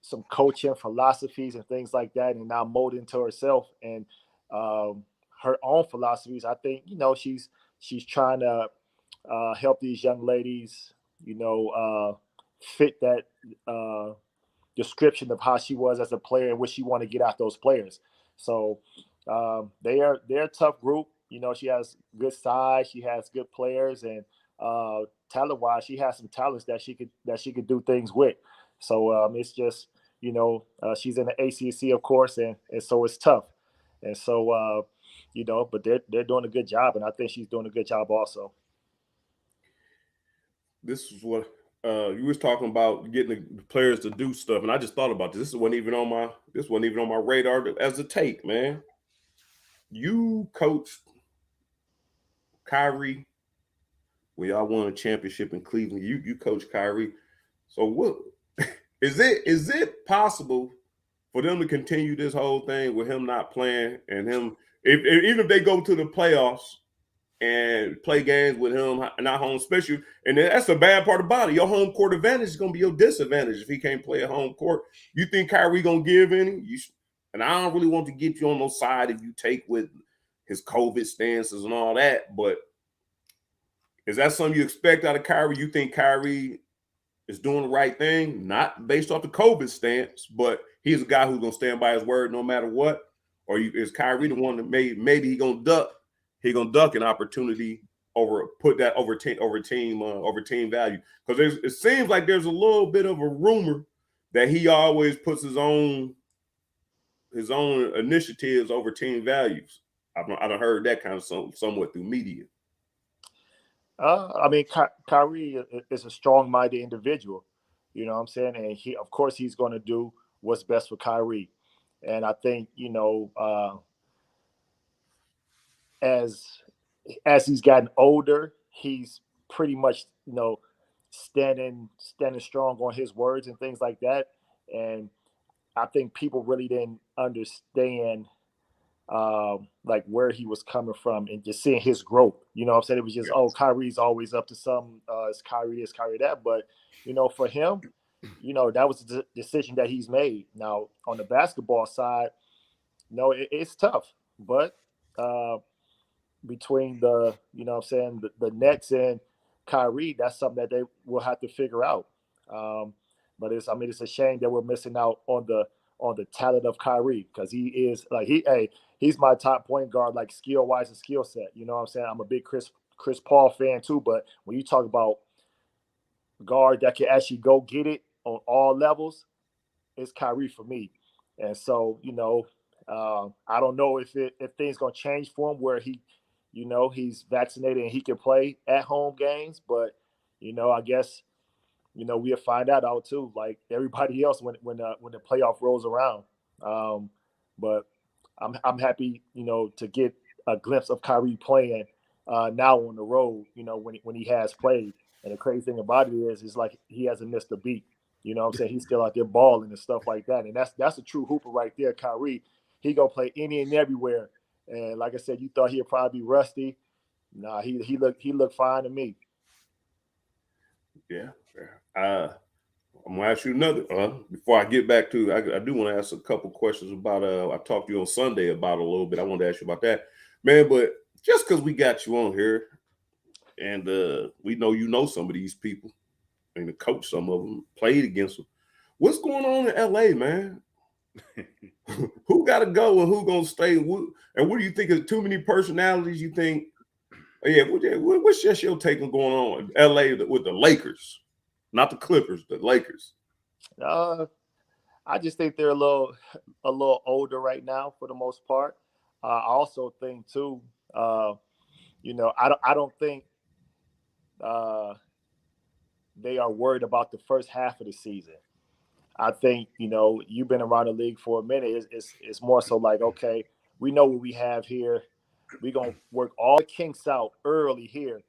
some coaching philosophies and things like that, and now molding to herself and her own philosophies. I think she's trying to help these young ladies, fit that description of how she was as a player and what she wanted to get out those players. So they're a tough group. She has good size, she has good players, and talent-wise, she has some talents that she could do things with. So it's just she's in the ACC, of course, and so it's tough. And so but they're doing a good job, and I think she's doing a good job also. This is what you was talking about, getting the players to do stuff, and I just thought about this. This wasn't even on my radar as a take, man. You coached Kyrie when y'all won a championship in Cleveland. You coached Kyrie. So what is it possible for them to continue this whole thing with him not playing and him, even if they go to the playoffs and play games with him not home, especially, and that's the bad part about it. Your home court advantage is going to be your disadvantage if he can't play at home court. You think Kyrie going to give any? And I don't really want to get you on no side if you take with his COVID stances and all that, but is that something you expect out of Kyrie? You think Kyrie is doing the right thing, not based off the COVID stance, but he's a guy who's going to stand by his word no matter what? Or is Kyrie the one that maybe he going to duck? He going to duck an opportunity over team value? Because it seems like there's a little bit of a rumor that he always puts his own initiatives over team values. I've heard that kind of somewhat through media. I mean, Kyrie is a strong-minded individual. You know what I'm saying? And of course, he's going to do what's best for Kyrie. And I think, as he's gotten older, he's pretty much, standing strong on his words and things like that. And I think people really didn't understand like where he was coming from and just seeing his growth. You know what I'm saying? It was just, Kyrie's always up to something. It's Kyrie this, Kyrie that. But, for him, that was the decision that he's made. Now, on the basketball side, it's tough. But between the Nets and Kyrie, that's something that they will have to figure out. But it's a shame that we're missing out on the talent of Kyrie, because he is he's my top point guard, like skill wise and skill set. You know what I'm saying? I'm a big Chris Paul fan too, but when you talk about guard that can actually go get it on all levels, it's Kyrie for me. And so, I don't know if things gonna change for him where he's vaccinated and he can play at home games, but I guess we'll find out too, like everybody else when the playoff rolls around. But I'm happy, to get a glimpse of Kyrie playing now on the road, when he has played. And the crazy thing about it is like he hasn't missed a beat. You know what I'm saying? He's still out there balling and stuff like that. And that's a true hooper right there, Kyrie. He gonna play any and everywhere. And like I said, you thought he'd probably be rusty. Nah, he looked fine to me. Yeah. I'm gonna ask you another. Before I get back to, I do want to ask a couple questions about. I talked to you on Sunday about it a little bit. I wanted to ask you about that, man. But just because we got you on here, and we know some of these people, and the coach, some of them played against them. What's going on in LA, man? Who got to go and who gonna stay? And what do you think of too many personalities? You think? Yeah, what's just your take on going on in LA with the Lakers? Not the Clippers, the Lakers. I just think they're a little older right now for the most part. I also think too, I don't think they are worried about the first half of the season. I think you've been around the league for a minute. It's more so like, okay, we know what we have here. We're gonna work all the kinks out early here,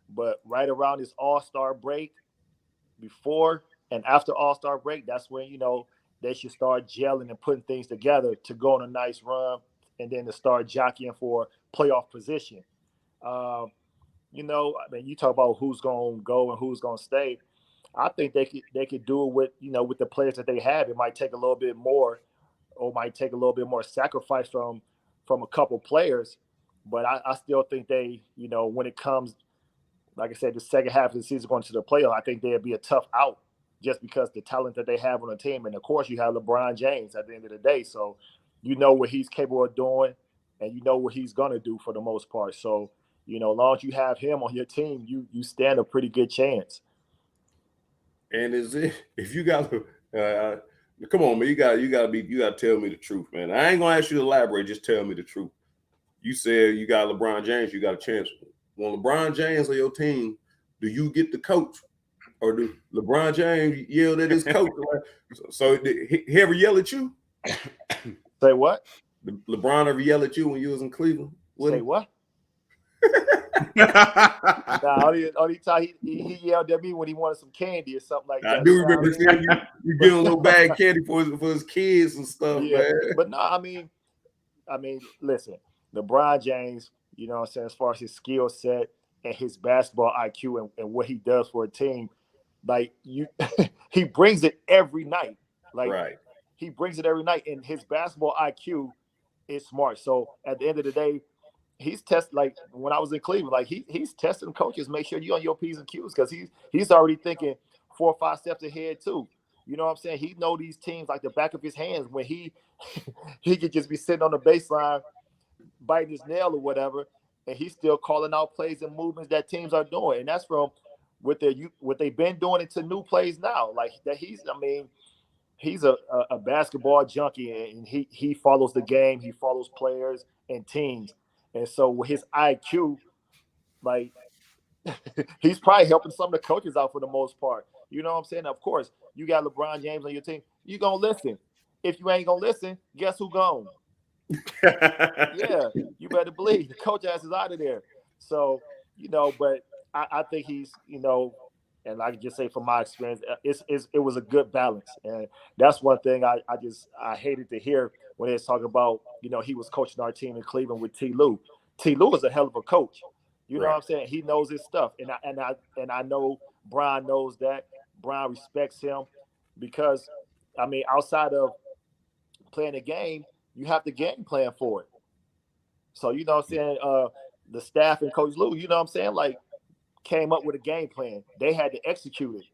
but right around this All-Star break, before and after All-Star break, that's when they should start gelling and putting things together to go on a nice run, and then to start jockeying for playoff position. I mean, you talk about who's gonna go and who's gonna stay. I think they could do it with the players that they have. It might take a little bit more, or might take a little bit more sacrifice from a couple players, but I still think they, when it comes, like I said, the second half of the season going to the playoff, I think they'd be a tough out just because the talent that they have on the team. And of course, you have LeBron James at the end of the day. So you know what he's capable of doing, and you know what he's going to do for the most part. So, as long as you have him on your team, you stand a pretty good chance. And if you got come on, man, you got to tell me the truth, man. I ain't gonna ask you to elaborate. Just tell me the truth. You said you got LeBron James, you got a chance. When LeBron James on your team, do you get the coach, or do LeBron James yell at his coach? So he ever yell at you? Say what? LeBron ever yell at you when you was in Cleveland? Say what? Nah, only time he yelled at me when he wanted some candy or something like that. I do remember seeing you giving a little bag of candy for his kids and stuff, Yeah, man. but no, I mean, listen, LeBron James, you know what I'm saying, as far as his skill set and his basketball IQ and what he does for a team, like he brings it every night. Like Right. he brings it every night, and his basketball IQ is smart. So at the end of the day, he's like when I was in Cleveland, like he's testing coaches, make sure you're on your P's and Q's because he's already thinking 4 or 5 steps ahead too. You know what I'm saying? He know these teams like the back of his hands when he could just be sitting on the baseline biting his nail or whatever, and he's still calling out plays and movements that teams are doing. And that's from what they've been doing into new plays now. Like that he's a basketball junkie, and he follows the game, he follows players and teams. And so with his IQ, like he's probably helping some of the coaches out for the most part. You know what I'm saying? Of course, you got LeBron James on your team. You gonna listen. If you ain't gonna listen, guess who gone? Yeah, you better believe the coach ass is out of there. So, but I think he's, and I can just say from my experience, it was a good balance. And that's one thing I hated to hear when they was talking about, he was coaching our team in Cleveland with T. Lue. T. Lue is a hell of a coach. You know what I'm saying? He knows his stuff. And I know Brian knows that. Brian respects him because, outside of playing a game, you have the game plan for it. So, you know what I'm saying? The staff and Coach Lue, you know what I'm saying? Like, came up with a game plan. They had to execute it.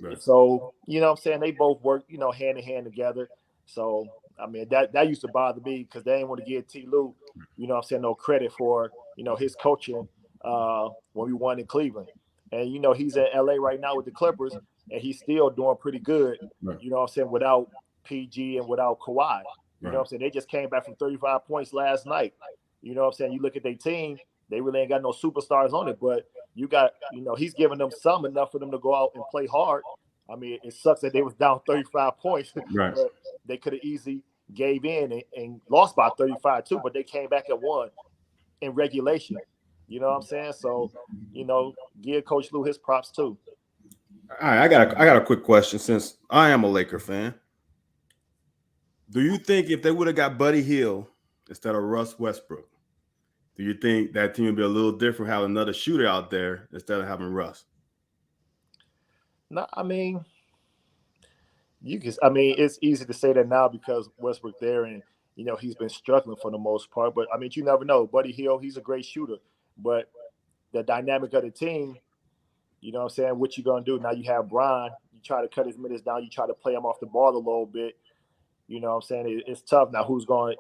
Right. So, you know what I'm saying? They both worked, hand in hand together. So, that used to bother me because they didn't want to give T. Lue, you know what I'm saying, no credit for, his coaching when we won in Cleveland. And, he's in L.A. right now with the Clippers, and he's still doing pretty good, right. You know what I'm saying, without PG and without Kawhi. You know what I'm saying? They just came back from 35 points last night. You know what I'm saying? You look at their team, they really ain't got no superstars on it, but you got, he's giving them some enough for them to go out and play hard. It sucks that they was down 35 points, right. But they could have easily gave in and lost by 35 too, but they came back and won in regulation. You know what I'm saying? So, give Coach Lue his props too. All right, I got a quick question since I am a Laker fan. Do you think if they would have got Buddy Hield instead of Russ Westbrook, do you think that team would be a little different, having another shooter out there instead of having Russ? No, it's easy to say that now because Westbrook there and, he's been struggling for the most part. But, you never know. Buddy Hield, he's a great shooter. But the dynamic of the team, you know what I'm saying, what you going to do? Now you have Brian. You try to cut his minutes down. You try to play him off the ball a little bit. You know what I'm saying? It's tough. Now who's going,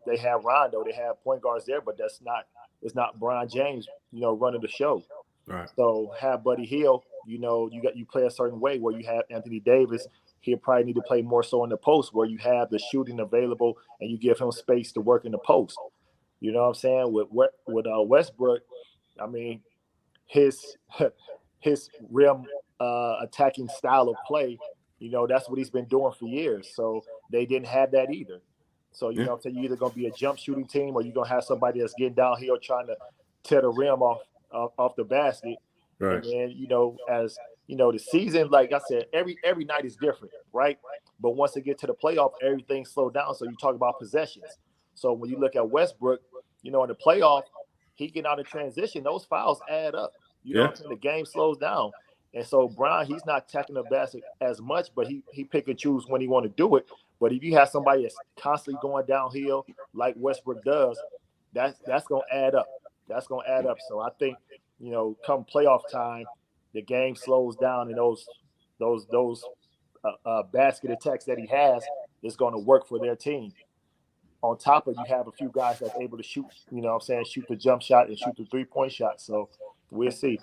they have Rondo, they have point guards there, but it's not Brian James, running the show. Right. So have Buddy Hield, you play a certain way where you have Anthony Davis. He'll probably need to play more so in the post where you have the shooting available and you give him space to work in the post. You know what I'm saying? With Westbrook, his rim attacking style of play, that's what he's been doing for years. So they didn't have that either. So, you know what I'm saying? You're either going to be a jump shooting team or you're going to have somebody that's getting downhill trying to tear the rim off the basket. Right. And then, as the season, like I said, every night is different, right? But once they get to the playoff, everything slowed down. So you talk about possessions. So when you look at Westbrook, in the playoff, he get out of transition, those fouls add up. You know what I'm saying? The game slows down. And so Brian, he's not attacking the basket as much, but he pick and choose when he want to do it. But if you have somebody that's constantly going downhill like Westbrook does, that's going to add up. That's going to add up. So I think, come playoff time, the game slows down and those basket attacks that he has is going to work for their team. On top of you have a few guys that's able to shoot, shoot the jump shot and shoot the 3-point shot. So we'll see.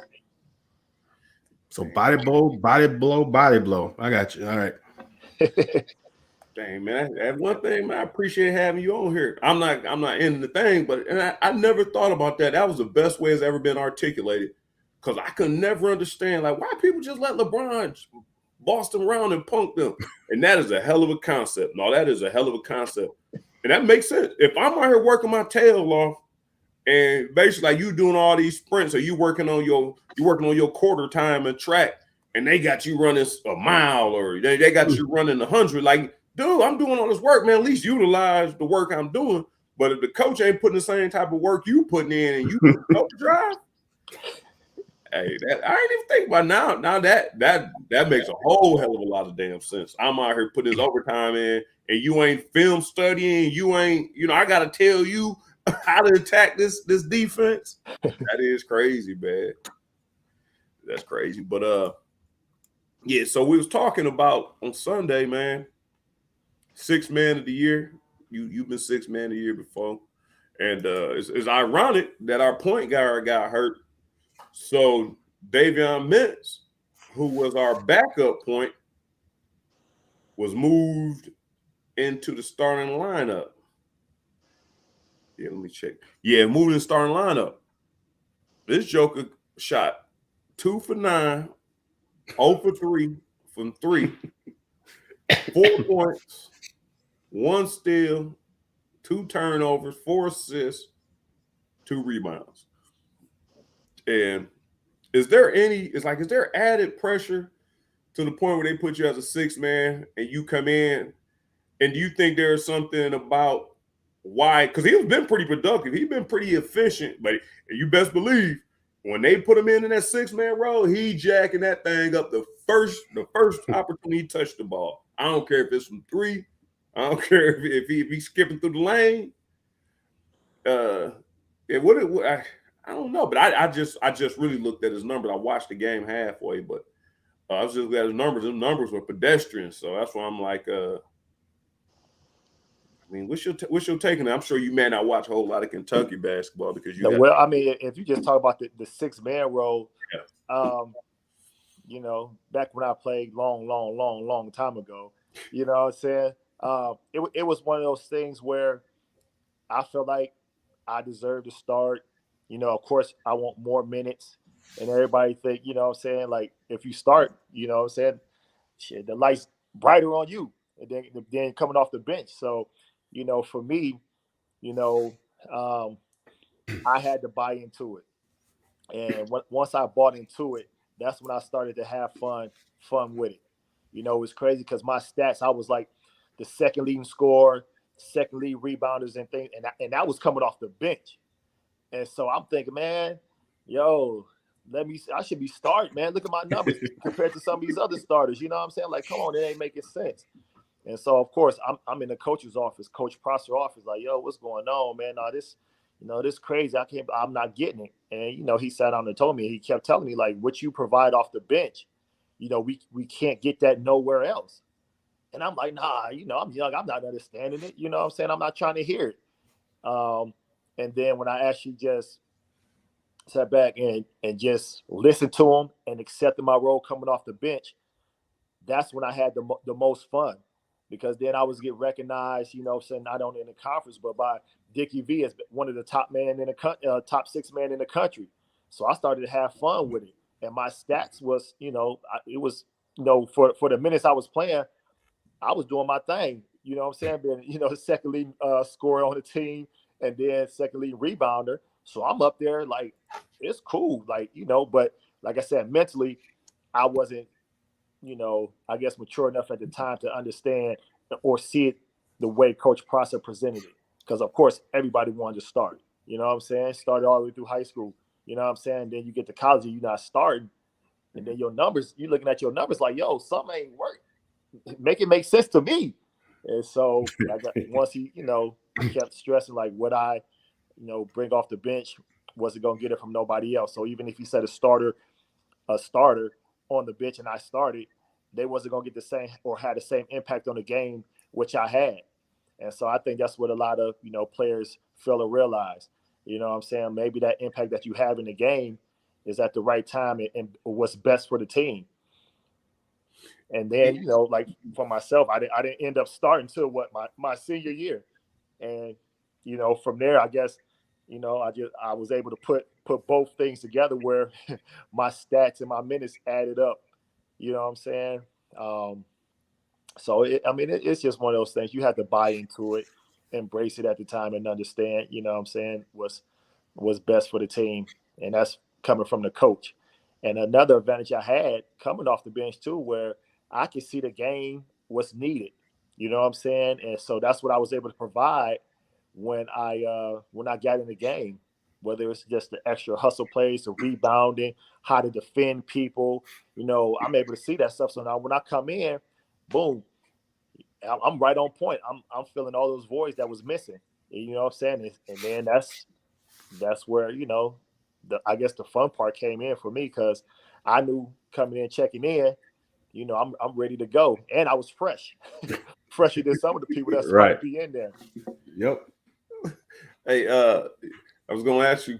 So body blow. I got you. All right. Dang, man. That's one thing, man. I appreciate having you on here. I'm not ending the thing, but I never thought about that. That was the best way it's ever been articulated. Because I could never understand, like, why people just let LeBron boss them around and punk them. And that is a hell of a concept. No, that is a hell of a concept. And that makes sense. If I'm out here working my tail off And basically, like you doing all these sprints, or you working on your quarter time and track, and they got you running a mile, or they got you running 100. Like, dude, I'm doing all this work, man. At least utilize the work I'm doing. But if the coach ain't putting the same type of work you putting in, and you coach drive, hey, that I ain't even think about now. Now that makes a whole hell of a lot of damn sense. I'm out here putting this overtime in, and you ain't film studying. You ain't, I gotta tell you how to attack this defense. That is crazy, man. That's crazy. But yeah. So we was talking about on Sunday, man. 6th man of the year. You've been 6th man of the year before, and it's ironic that our point guard got hurt. So Davion Mintz, who was our backup point, was moved into the starting lineup. Yeah, let me check. Yeah, moved in the starting lineup. This Joker shot 2 for 9, 0 for 3 from 3, 4 points, 1 steal, 2 turnovers, 4 assists, 2 rebounds. And is there added pressure to the point where they put you as a 6th man and you come in? And do you think there's something about why? Because he's been pretty productive. He's been pretty efficient. But you best believe when they put him in that 6th man role, he jacking that thing up the first opportunity he touched the ball. I don't care if it's from 3. I don't care if he's skipping through the lane. I don't know, but I just really looked at his numbers. I watched the game halfway, but I was just looking at his numbers. His numbers were pedestrian, so that's why I'm like, I mean, what's your take on that? I'm sure you may not watch a whole lot of Kentucky basketball because you. Well, I mean, if you just talk about the 6th man role, yeah. Back when I played long time ago, you know what I'm saying? It was one of those things where I felt like I deserved to start. Of course, I want more minutes, and everybody think, you know what I'm saying, like if you start, you know what I'm saying, shit, the light's brighter on you, and then coming off the bench. So, for me, I had to buy into it, and once I bought into it, that's when I started to have fun with it. It was crazy because my stats, I was like the 2nd leading scorer, 2nd lead rebounders and things, and that was coming off the bench. And so I'm thinking, man, I should be starting, man. Look at my numbers compared to some of these other starters. You know what I'm saying? Like, come on, it ain't making sense. And so, of course, I'm in the coach's office, Coach Prosser's office, like, yo, what's going on, man? This crazy. I'm not getting it. And, he sat down and told me, he kept telling me, like, what you provide off the bench, we can't get that nowhere else. And I'm like, nah, I'm young. I'm not understanding it. You know what I'm saying? I'm not trying to hear it. And then when I actually just sat back and just listened to him and accepted my role coming off the bench, that's when I had the most fun, because then I was get recognized, saying not only in the conference, but by Dickie V as one of the top 6 man in the country. So I started to have fun with it. And my stats was, it was, for the minutes I was playing, I was doing my thing. You know what I'm saying? Being, the 2nd leading scorer on the team, and then 2nd leading rebounder. So I'm up there like, it's cool. Like, but like I said, mentally, I wasn't, I guess mature enough at the time to understand or see it the way Coach Prosser presented it. Because, of course, everybody wanted to start. You know what I'm saying? Started all the way through high school. You know what I'm saying? Then you get to college and you're not starting. And then your numbers, you're looking at your numbers like, yo, something ain't working. Make it make sense to me. And so once he kept stressing like what I bring off the bench wasn't going to get it from nobody else. So even if he said a starter on the bench and I started, they wasn't going to get the same or had the same impact on the game which I had. And so I think that's what a lot of players fail to realize. You know what I'm saying? Maybe that impact that you have in the game is at the right time and what's best for the team. And then, like for myself, I didn't end up starting until my senior year. And, from there, I guess, I was able to put both things together where my stats and my minutes added up. You know what I'm saying? So, it's just one of those things. You have to buy into it, embrace it at the time and understand, you know what I'm saying, what's was best for the team, and that's coming from the coach. And another advantage I had coming off the bench too, where I could see the game, what's needed. You know what I'm saying? And so that's what I was able to provide when I got in the game, whether it's just the extra hustle plays, the rebounding, how to defend people. You know, I'm able to see that stuff. So now when I come in, boom, I'm right on point. I'm filling all those voids that was missing. You know what I'm saying? And then that's where, you know, I guess the fun part came in for me, because I knew coming in, checking in, you know, I'm ready to go, and I was fresh, fresher than some of the people that's about to be in there. Yep. Hey, I was gonna ask you,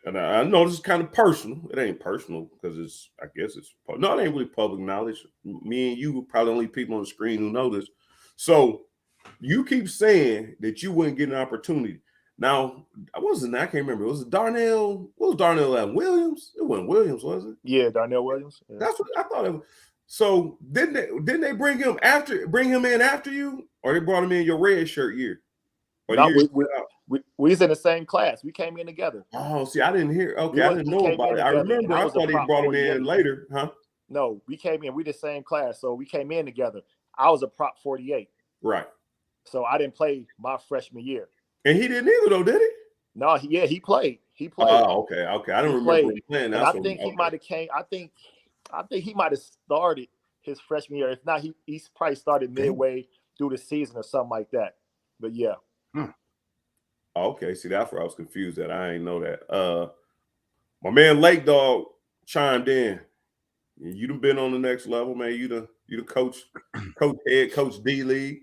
and I know this is kind of personal. It ain't personal because I guess it's no, it ain't really public knowledge. Me and you are probably the only people on the screen who know this. So you keep saying that you wouldn't get an opportunity. Now, I can't remember. Was it Darnell? What was Darnell at? Williams? It wasn't Williams, was it? Yeah, Darnell Williams. Yeah. That's what I thought it was. So didn't they bring him in after you, or they brought him in your red shirt year? Or No, we was in the same class. We came in together. Oh, see, I didn't hear. Okay, I didn't know about it. I remember. I thought he brought him in later, huh? No, we came in. We the same class, so we came in together. I was a prop 48. Right. So I didn't play my freshman year. And he didn't either, though, did he? No, he played. He played. Oh, okay. I don't remember him playing. And I think he might have came. I think he might have started his freshman year. If not, he's probably started midway through the season or something like that. But yeah. Okay, see, that's where I was confused at. I ain't know that. My man Lake Dog chimed in. You done been on the next level, man. You the coach, head coach D League,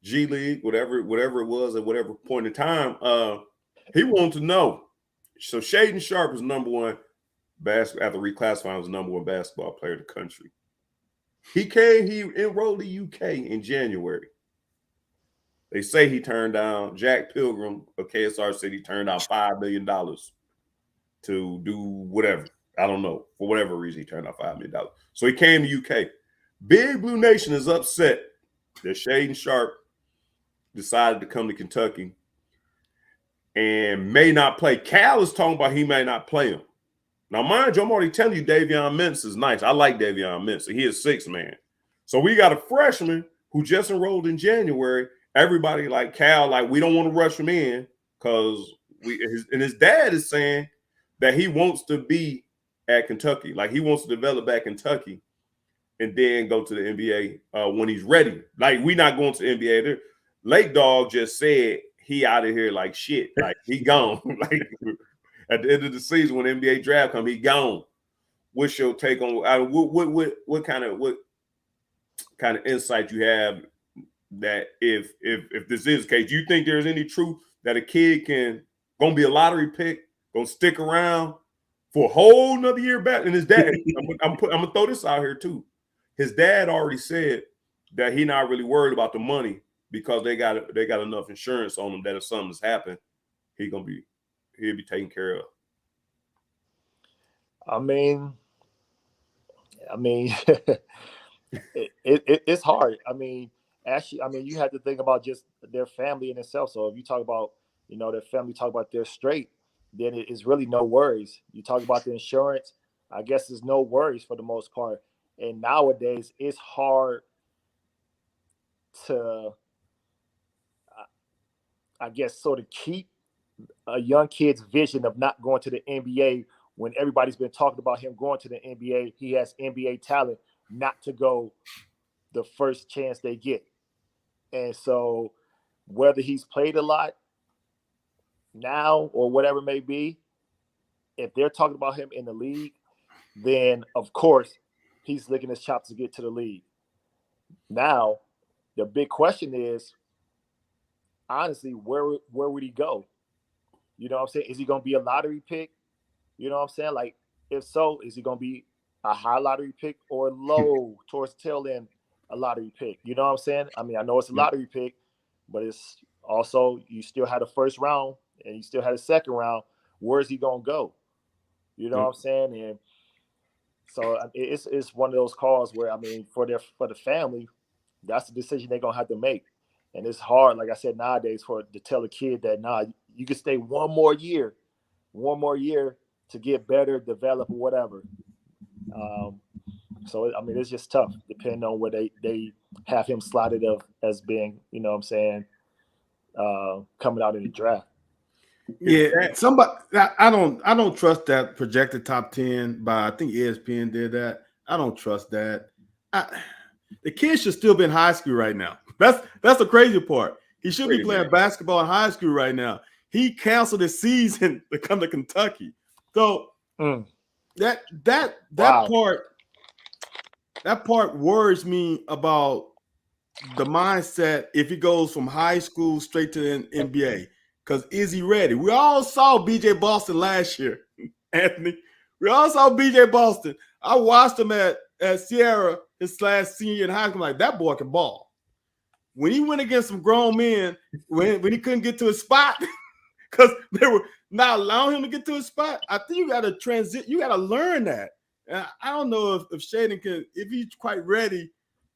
G League, whatever it was at whatever point in time. He wanted to know. So Shaden Sharp is number one after reclassifying, was number one basketball player in the country. He enrolled in UK in January. They say he turned down, Jack Pilgrim of KSR said he turned down $5 million to do whatever. I don't know. For whatever reason, he turned down $5 million. So he came to UK. Big Blue Nation is upset that Shaden Sharp decided to come to Kentucky and may not play. Cal is talking about he may not play him. Now, mind you, I'm already telling you Davion Mintz is nice. I like Davion Mintz. He is 6 man. So we got a freshman who just enrolled in January. Everybody like Cal, like we don't want to rush him in because his dad is saying that he wants to be at Kentucky. Like he wants to develop at Kentucky and then go to the NBA when he's ready. Like we not going to the NBA. Lake Dog just said he out of here like shit. Like he gone. Like at the end of the season when the NBA draft come, he gone. What's your take on what kind of insight you have that if this is the case, do you think there's any truth that a kid gonna be a lottery pick, gonna stick around for a whole nother year back? And his dad, I'm gonna throw this out here too. His dad already said that he not really worried about the money because they got enough insurance on him that if something's happened, he'll be taken care of. I mean, it's hard. I mean, actually, you have to think about just their family in itself. So if you talk about, their family, talk about they're straight, then it's really no worries. You talk about the insurance, I guess there's no worries for the most part. And nowadays, it's hard to, I guess, sort of keep a young kid's vision of not going to the NBA when everybody's been talking about him going to the NBA. He has NBA talent, not to go the first chance they get. And so whether he's played a lot now or whatever it may be, if they're talking about him in the league, then of course he's licking his chops to get to the league. Now, the big question is, honestly, where would he go? You know what I'm saying? Is he going to be a lottery pick? You know what I'm saying? Like, if so, is he going to be a high lottery pick or low towards the tail end a lottery pick? You know what I'm saying? I mean, I know it's a lottery pick, but it's also, you still had a first round and you still had a second round. Where is he going to go? You know what I'm saying? And so it's one of those calls where, I mean, for the family, that's the decision they're going to have to make. And it's hard, like I said, nowadays to tell a kid that, nah, you could stay one more year to get better, develop, or whatever. So I mean, it's just tough depending on where they have him slotted up as being, you know what I'm saying, coming out in the draft. Yeah, somebody I don't trust that projected top 10 by, I think ESPN did that. I don't trust that. The kid should still be in high school right now. That's the crazy part. He should be playing basketball in high school right now. He canceled his season to come to Kentucky. So that part worries me about the mindset if he goes from high school straight to the NBA. Because is he ready? We all saw BJ Boston last year, Anthony. We all saw BJ Boston. I watched him at Sierra his last senior in high school. I'm like, that boy can ball. When he went against some grown men, when he couldn't get to his spot, because they were not allowing him to get to his spot, I think you got to transit. You got to learn that. And I don't know if Shaedon can, if he's quite ready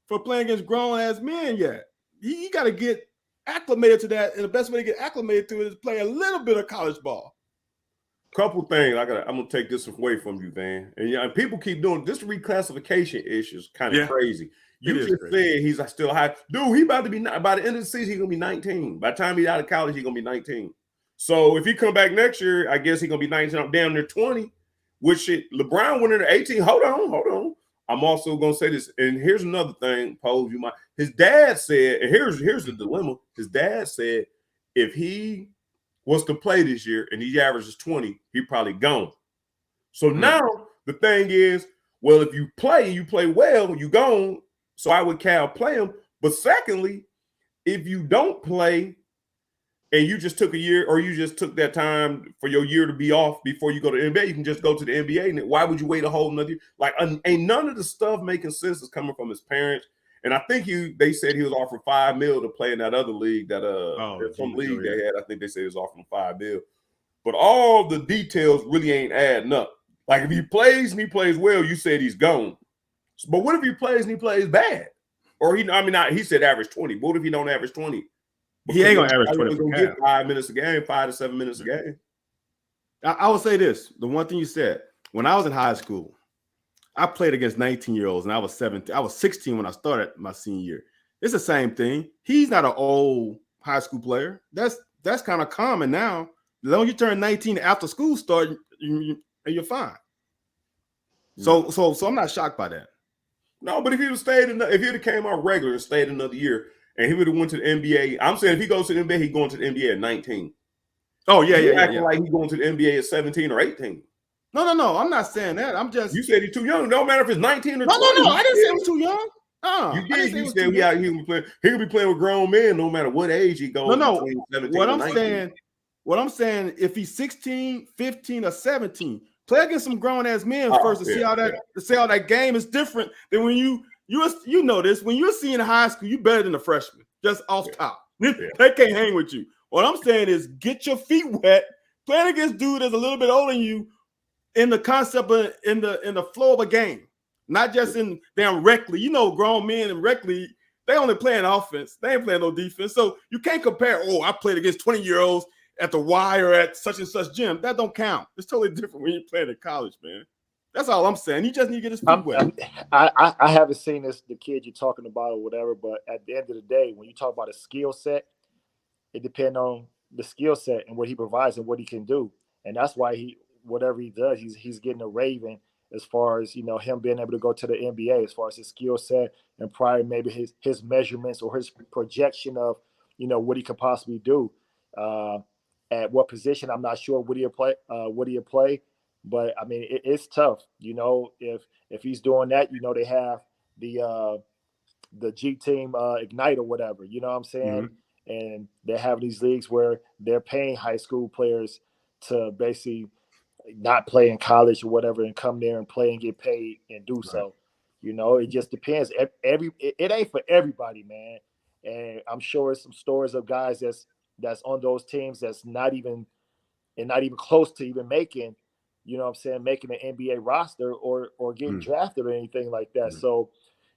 for playing against grown ass men yet. He got to get acclimated to that, and the best way to get acclimated to it is play a little bit of college ball. Couple things I'm gonna take this away from you, Van. And people keep doing this reclassification issue is kind of crazy. You just said he's still high. Dude, he about to be, by the end of the season, he's gonna be 19. By the time he's out of college, he's gonna be 19. So if he come back next year, I guess he's gonna be 19. I'm down near 20. Which LeBron went into 18. Hold on. I'm also gonna say this, and here's another thing, Pose. His dad said, and here's the dilemma. His dad said if he was to play this year and he averages 20, he probably gone. So now the thing is, well, if you play well, you gone. So I would Cal play him. But secondly, if you don't play and you just took a year, or you just took that time for your year to be off before you go to the NBA, you can just go to the NBA. And why would you wait a whole another year? Like, ain't none of the stuff making sense is coming from his parents. And I think they said he was offered $5 million to play in that other league that some league they had. I think they said he was offering $5 million. But all the details really ain't adding up. Like, if he plays and he plays well, you said he's gone. But what if he plays and he plays bad? Or he said average 20. But what if he don't average 20? He ain't gonna average 20. Gonna get 5 minutes a game, 5 to 7 minutes a game. I will say this: the one thing you said, when I was in high school, I played against 19-year-olds, and I was 17. I was 16 when I started my senior year. It's the same thing. He's not an old high school player. That's kind of common now. As long as you turn 19 after school start, you're fine. So I'm not shocked by that. No, but if he'd have came out regular and stayed another year, and he would have went to the NBA, I'm saying if he goes to the NBA, he's going to the NBA at 19. Oh yeah. Like he's going to the NBA at 17 or 18. No. I'm not saying that. I'm just. You said he's too young. No matter if it's 19 or 20. No. I didn't say he was too young. You did. You said he could be playing with grown men no matter what age he goes. No. What I'm saying, if he's 16, 15, or 17, play against some grown ass men first to see how that game is different than when you know this. When you're seeing high school, you better than a freshman, just off top. They can't hang with you. What I'm saying is get your feet wet, playing against dude that's a little bit older than you in the concept of in the flow of a game, not just in damn rec league. You know, grown men in rec league, they only playing offense. They ain't playing no defense. So you can't compare, I played against 20-year-olds at the Y or at such and such gym. That don't count. It's totally different when you're playing at college, man. That's all I'm saying. You just need to get his feet wet. I haven't seen the kid you're talking about or whatever, but at the end of the day, when you talk about a skill set, it depends on the skill set and what he provides and what he can do. And that's why whatever he does, he's getting a raven as far as, him being able to go to the NBA, as far as his skill set and probably maybe his measurements or his projection of, what he could possibly do. At what position, I'm not sure what he'll play. But I mean, it's tough, if he's doing that, they have the G team Ignite or whatever, you know what I'm saying? Mm-hmm. And they have these leagues where they're paying high school players to basically not play in college or whatever and come there and play and get paid and do so. It just depends. It ain't for everybody, man. And I'm sure some stories of guys that's on those teams that's not even close to even making, making an NBA roster or getting drafted or anything like that. So,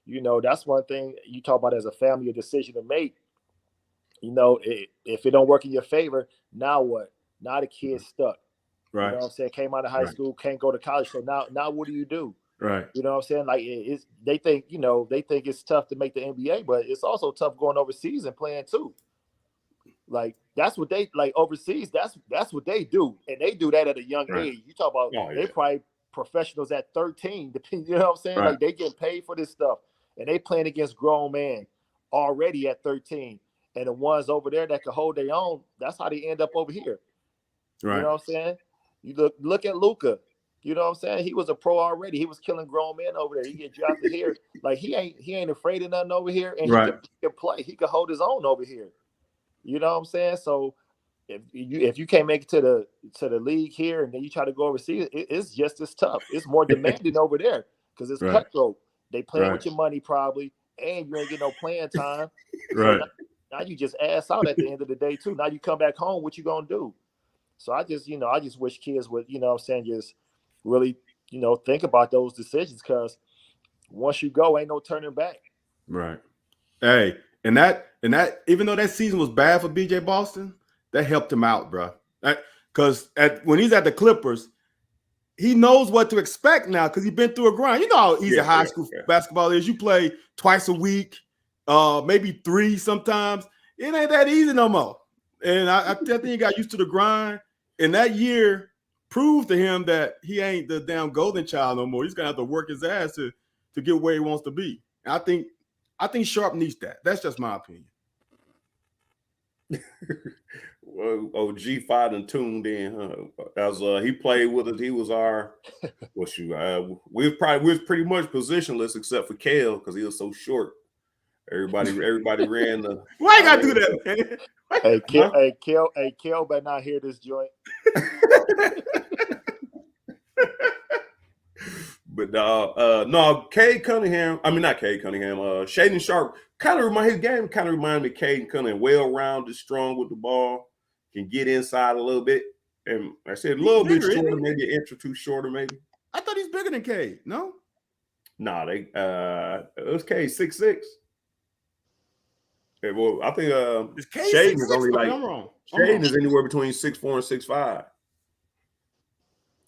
that's one thing you talk about as a family, a decision to make. if it don't work in your favor, now what? Now the kid's stuck. Right. You know what I'm saying? Came out of high school, can't go to college. So now what do you do? Right. You know what I'm saying? Like they think it's tough to make the NBA, but it's also tough going overseas and playing too. Like that's what they like overseas. That's what they do, and they do that at a young age. You talk about they probably professionals at 13. You know what I'm saying? Like they get paid for this stuff, and they playing against grown men already at 13. And the ones over there that can hold their own, that's how they end up over here. Right. You know what I'm saying? You look at Luka. You know what I'm saying? He was a pro already. He was killing grown men over there. He get drafted here. Like he ain't afraid of nothing over here, and he can play. He can hold his own over here. You know what I'm saying? So if you can't make it to the league here, and then you try to go overseas, it's just as tough. It's more demanding over there because it's cutthroat. They playing with your money probably, and you ain't getting no playing time. Right. So now you just ass out at the end of the day too. Now you come back home, what you gonna do? So I just wish kids would, you know what I'm saying, just really, think about those decisions, because once you go, ain't no turning back. Right. Hey, and that even though that season was bad for BJ Boston, that helped him out, bro. Because when he's at the Clippers, he knows what to expect now because he's been through a grind. You know how easy high school basketball is. You play twice a week, maybe 3 sometimes. It ain't that easy no more. And I think he got used to the grind. And that year proved to him that he ain't the damn golden child no more. He's gonna have to work his ass to get where he wants to be. And I think Sharp needs that. That's just my opinion. Well, OG5 and tuned in, huh? As he played with us, he was our we was pretty much positionless except for Kale because he was so short. Everybody ran the. Why you gotta do that, man? Kel better not hear this joint. But no, Cade Cunningham. I mean, not Cade Cunningham. Shaedon Sharpe his game kind of reminded me of Cade Cunningham. Well-rounded, strong with the ball, can get inside a little bit. And I said a little bit shorter, maybe an inch or two shorter, maybe. I thought he's bigger than Cade. No. Nah, it was Cade 6'6". Yeah, well, I think Shaedon is only like Shaedon is anywhere between 6'4" and 6'5".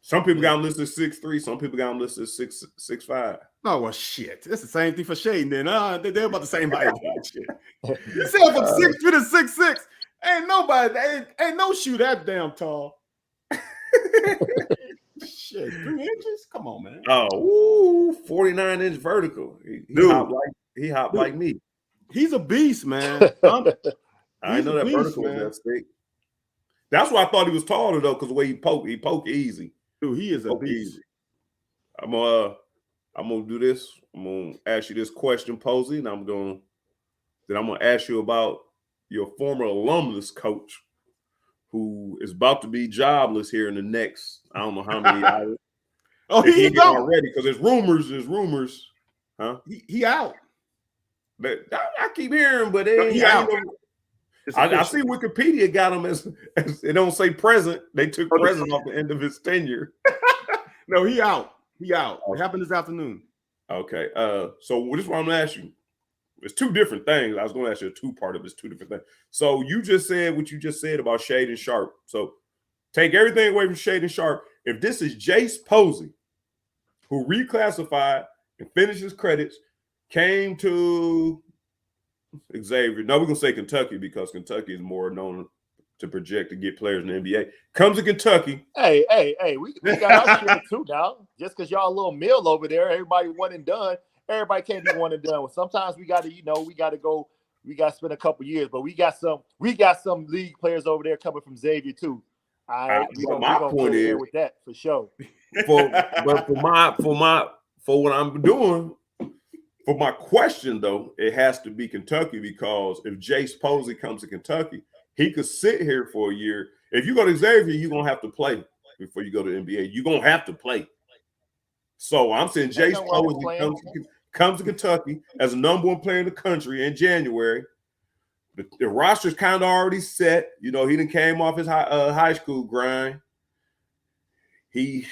Some people got him listed 6'3". Some people got him listed 6'5". Oh well, shit. That's the same thing for Shaedon. Then they're about the same height. Shit. You said from 6'3" to 6'6". Ain't no shoe that damn tall. Shit, 3 inches? Come on, man. Oh, 49-inch vertical. He hopped like me. He's a beast, man. I know that vertical was that thick. That's why I thought he was taller though, because the way he poked easy. Dude, he is a beast. Easy. I'm gonna do this. I'm gonna ask you this question, Posey, and I'm gonna ask you about your former alumnus coach, who is about to be jobless here in the next I don't know how many hours. Oh, he's already because there's rumors, huh? He out. But I keep hearing, but he out. I see Wikipedia got him as it don't say present. They took present off the end of his tenure. No, he out. He out. It happened this afternoon. Okay. So this is what I'm gonna ask you. It's 2 different things. I was gonna ask you a 2-part of it's 2 different things. So you just said what you just said about Shaedon Sharpe. So take everything away from Shaedon Sharpe. If this is Jace Posey, who reclassified and finished his credits, came to Xavier. No, we're gonna say Kentucky because Kentucky is more known to project to get players in the NBA. Comes to Kentucky. Hey, we got our shit too now. Just because y'all a little meal over there, everybody one and done. Everybody can't be one and done. Sometimes we got to go. We got to spend a couple years, but we got some league players over there coming from Xavier too. All right, my point is with that for sure. For what I'm doing. For my question, though, it has to be Kentucky because if Jace Posey comes to Kentucky, he could sit here for a year. If you go to Xavier, you're going to have to play before you go to the NBA. You're going to have to play. So I'm saying Jace Posey comes to Kentucky as a number 1 player in the country in January. The roster's kind of already set. You know, he done came off his high school grind. He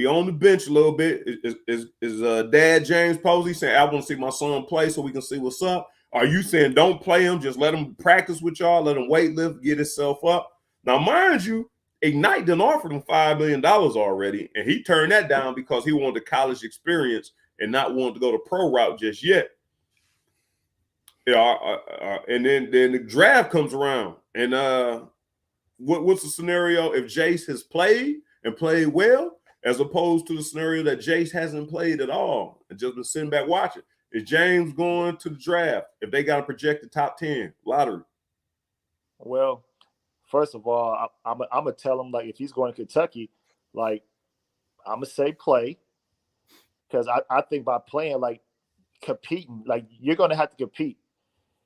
on the bench a little bit. Is dad James Posey saying, I want to see my son play so we can see what's up? Are you saying don't play him, just let him practice with y'all, let him weight lift, get himself up? Now, mind you, Ignite done offered him $5 million already, and he turned that down because he wanted the college experience and not wanted to go the pro route just yet. Yeah, and then the draft comes around, and what's the scenario if Jace has played and played well, as opposed to the scenario that Jace hasn't played at all and just been sitting back watching? Is James going to the draft if they got a projected top 10 lottery? Well, first of all, I'm gonna tell him, like, if he's going to Kentucky, like, I'm gonna say play, because I think by playing, like, competing, like, you're gonna have to compete.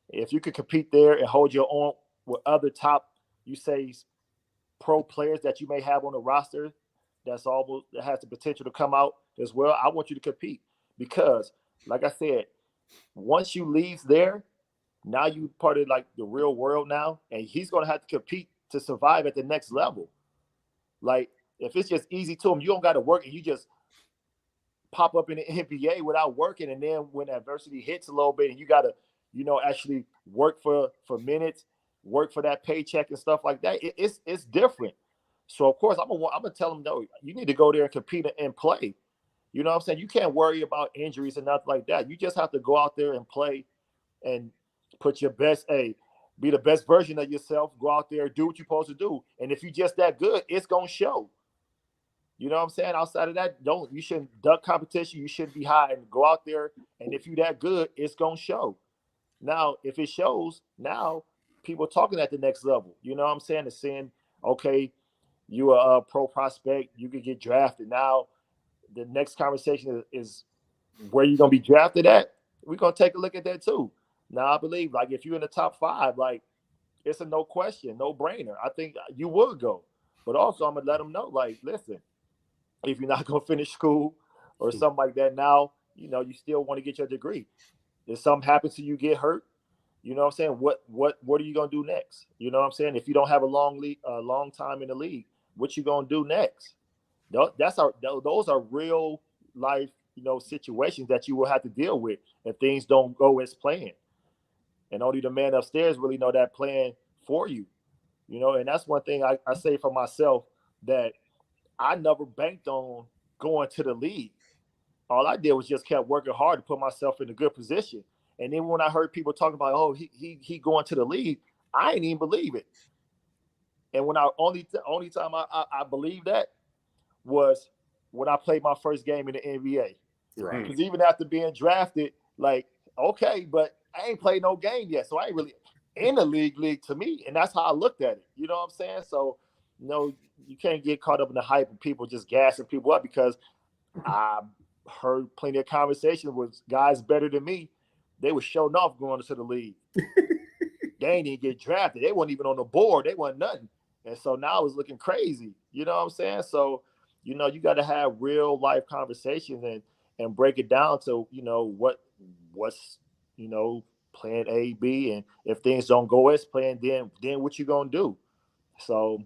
If you could compete there and hold your own with other top, you say, pro players that you may have on the roster, that has the potential to come out as well, I want you to compete, because, like I said, once you leave there, now you part of, like, the real world now, and he's going to have to compete to survive at the next level. Like, if it's just easy to him, you don't got to work, and you just pop up in the NBA without working, and then when adversity hits a little bit, and you got to, actually work for minutes, work for that paycheck and stuff like that, it's different. So of course I'm gonna tell him, no, you need to go there and compete and play. You know what I'm saying? You can't worry about injuries and nothing like that. You just have to go out there and play and put your best, be the best version of yourself. Go out there, do what you're supposed to do. And if you're just that good, it's gonna show. You know what I'm saying? Outside of that, you shouldn't duck competition. You shouldn't be high, and go out there. And if you're that good, it's gonna show. Now, if it shows, now people talking at the next level. You know what I'm saying? It's saying, okay, you are a pro prospect, you could get drafted. Now, the next conversation is where you're gonna be drafted at. We're gonna take a look at that too. Now, I believe, like, if you're in the top 5, like, it's a no question, no brainer. I think you would go. But also, I'm gonna let them know, like, listen, if you're not gonna finish school or something like that, now you still want to get your degree. If something happens to you, get hurt, you know what I'm saying? What are you gonna do next? You know what I'm saying? If you don't have a long time in the league, what you gonna do next? Those are real life, situations that you will have to deal with if things don't go as planned. And only the man upstairs really know that plan for you. And that's one thing I say for myself, that I never banked on going to the league. All I did was just kept working hard to put myself in a good position. And then when I heard people talking about, oh, he going to the league, I ain't even believe it. And when only time I believed that was when I played my first game in the NBA. Right. Because even after being drafted, like, okay, but I ain't played no game yet, so I ain't really in the league to me. And that's how I looked at it. You know what I'm saying? So, you can't get caught up in the hype of people just gassing people up, because I heard plenty of conversations with guys better than me. They were showing off going into the league. They ain't even get drafted. They weren't even on the board. They wasn't nothing. And so now it's looking crazy. You know what I'm saying? So, you got to have real life conversations and break it down to, what's, plan A, B, and if things don't go as planned, then what you gonna do? So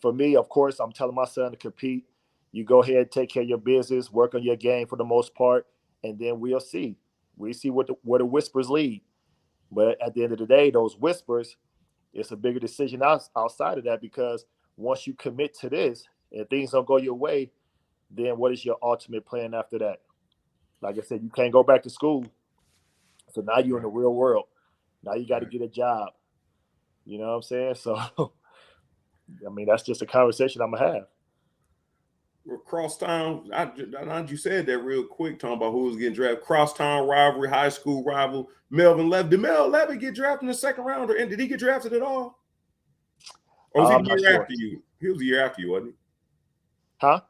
for me, of course, I'm telling my son to compete. You go ahead, take care of your business, work on your game for the most part, and then we'll see. We see where the whispers lead. But at the end of the day, those whispers, it's a bigger decision outside of that, because once you commit to this and things don't go your way, then what is your ultimate plan after that? Like I said, you can't go back to school. So now you're in the real world. Now you got to get a job. You know what I'm saying? So, I mean, that's just a conversation I'm going to have. Crosstown, you said that real quick, talking about who was getting drafted. Crosstown rivalry, high school rival. Melvin Levy. Did Mel Levy get drafted in the second round, and did he get drafted at all? Or was he the year after you? He was the year after you, wasn't he? Huh?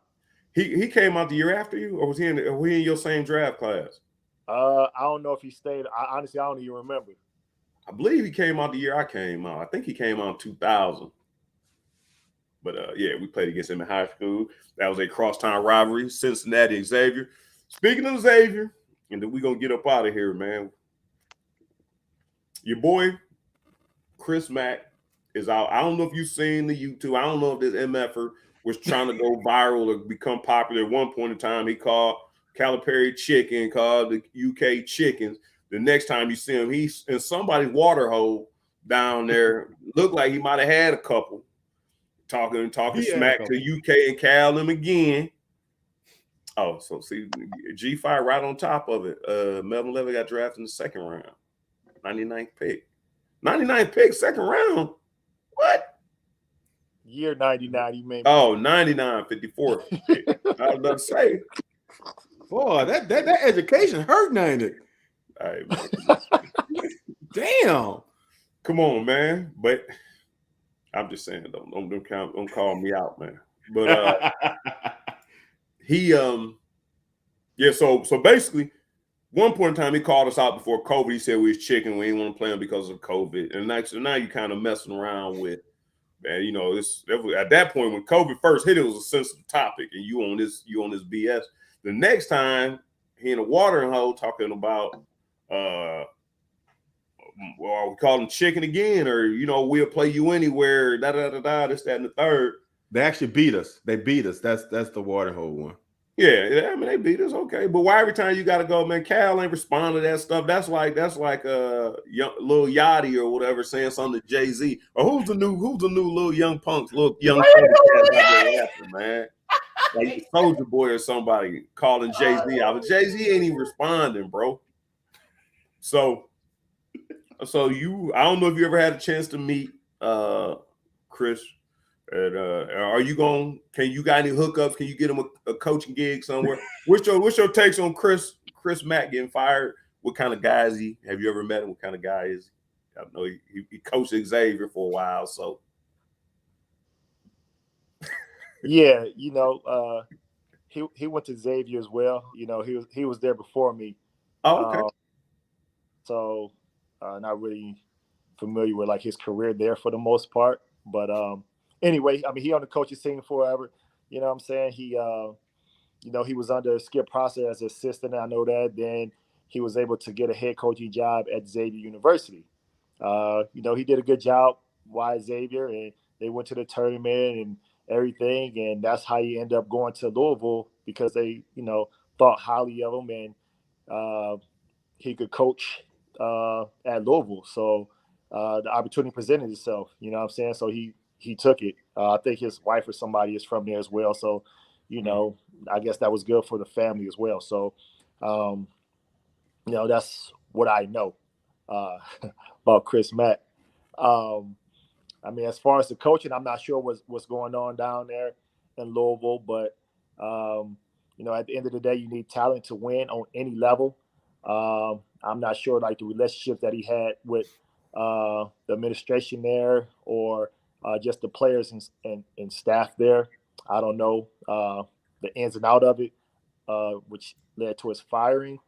He came out the year after you, or was he in your same draft class? I don't know if he stayed. Honestly, I don't even remember. I believe he came out the year I came out. I think he came out in 2000. But yeah, we played against him in high school. That was a crosstown rivalry, Cincinnati Xavier. Speaking of Xavier, and then we're going to get up out of here, man. Your boy, Chris Mack, is out. I don't know if you've seen the YouTube. I don't know if this MFer was trying to go viral or become popular. At one point in time, he called Calipari chicken, called the UK chickens. The next time you see him, he's in somebody's water hole down there. Looked like he might have had a couple. Talking smack to UK and Cal him again. Oh, so see, G5 right on top of it. Melvin Levy got drafted in the second round. 99th pick. 99th pick, second round. What? Year 99, you mean? Oh, 99, 54. I was about to say. Boy, that education hurt, ain't it? All right, damn. Come on, man. But I'm just saying, don't call me out, man. But he yeah, so basically, one point in time he called us out before COVID. He said we was chicken, we didn't want to play him because of COVID. And now you kind of messing around with, man, you know, at that point when COVID first hit, it was a sensitive topic, and you on this BS. The next time he in a watering hole talking about well, we call him chicken again, or you know, we'll play you anywhere, this, that, and the third. They actually beat us. They beat us. That's the water hole one. Yeah, I mean they beat us, okay. But why every time you gotta go, man, Cal ain't responding to that stuff. That's like Lil Yachty or whatever saying something to Jay-Z. Or who's the new Lil Young Punks, Lil Young rapping, man. Like Soldier Boy or somebody calling Jay-Z out. But Jay-Z ain't even responding, bro. So I don't know if you ever had a chance to meet Chris. And can you got any hookups? Can you get him a coaching gig somewhere? What's your takes on Chris Mack getting fired? What kind of guy is he? Have you ever met him? What kind of guy is he? I know he coached Xavier for a while, so yeah, you know, he went to Xavier as well. You know, he was there before me. Oh, okay. So not really familiar with like his career there for the most part, but anyway, I mean, he on the coaching team forever. You know what I'm saying? He, you know, he was under Skip Prosser as assistant. I know that. Then he was able to get a head coaching job at Xavier University. You know, he did a good job while Xavier, and they went to the tournament and everything. And that's how he ended up going to Louisville because they, you know, thought highly of him and he could coach at Louisville. So the opportunity presented itself. You know what I'm saying? So he took it. I think his wife or somebody is from there as well. So, you know, I guess that was good for the family as well. So, you know, that's what I know about Chris Mack. I mean, as far as the coaching, I'm not sure what's going on down there in Louisville, but, you know, at the end of the day, you need talent to win on any level. I'm not sure, like, the relationship that he had with the administration there or just the players and staff there. I don't know the ins and out of it, which led to his firing.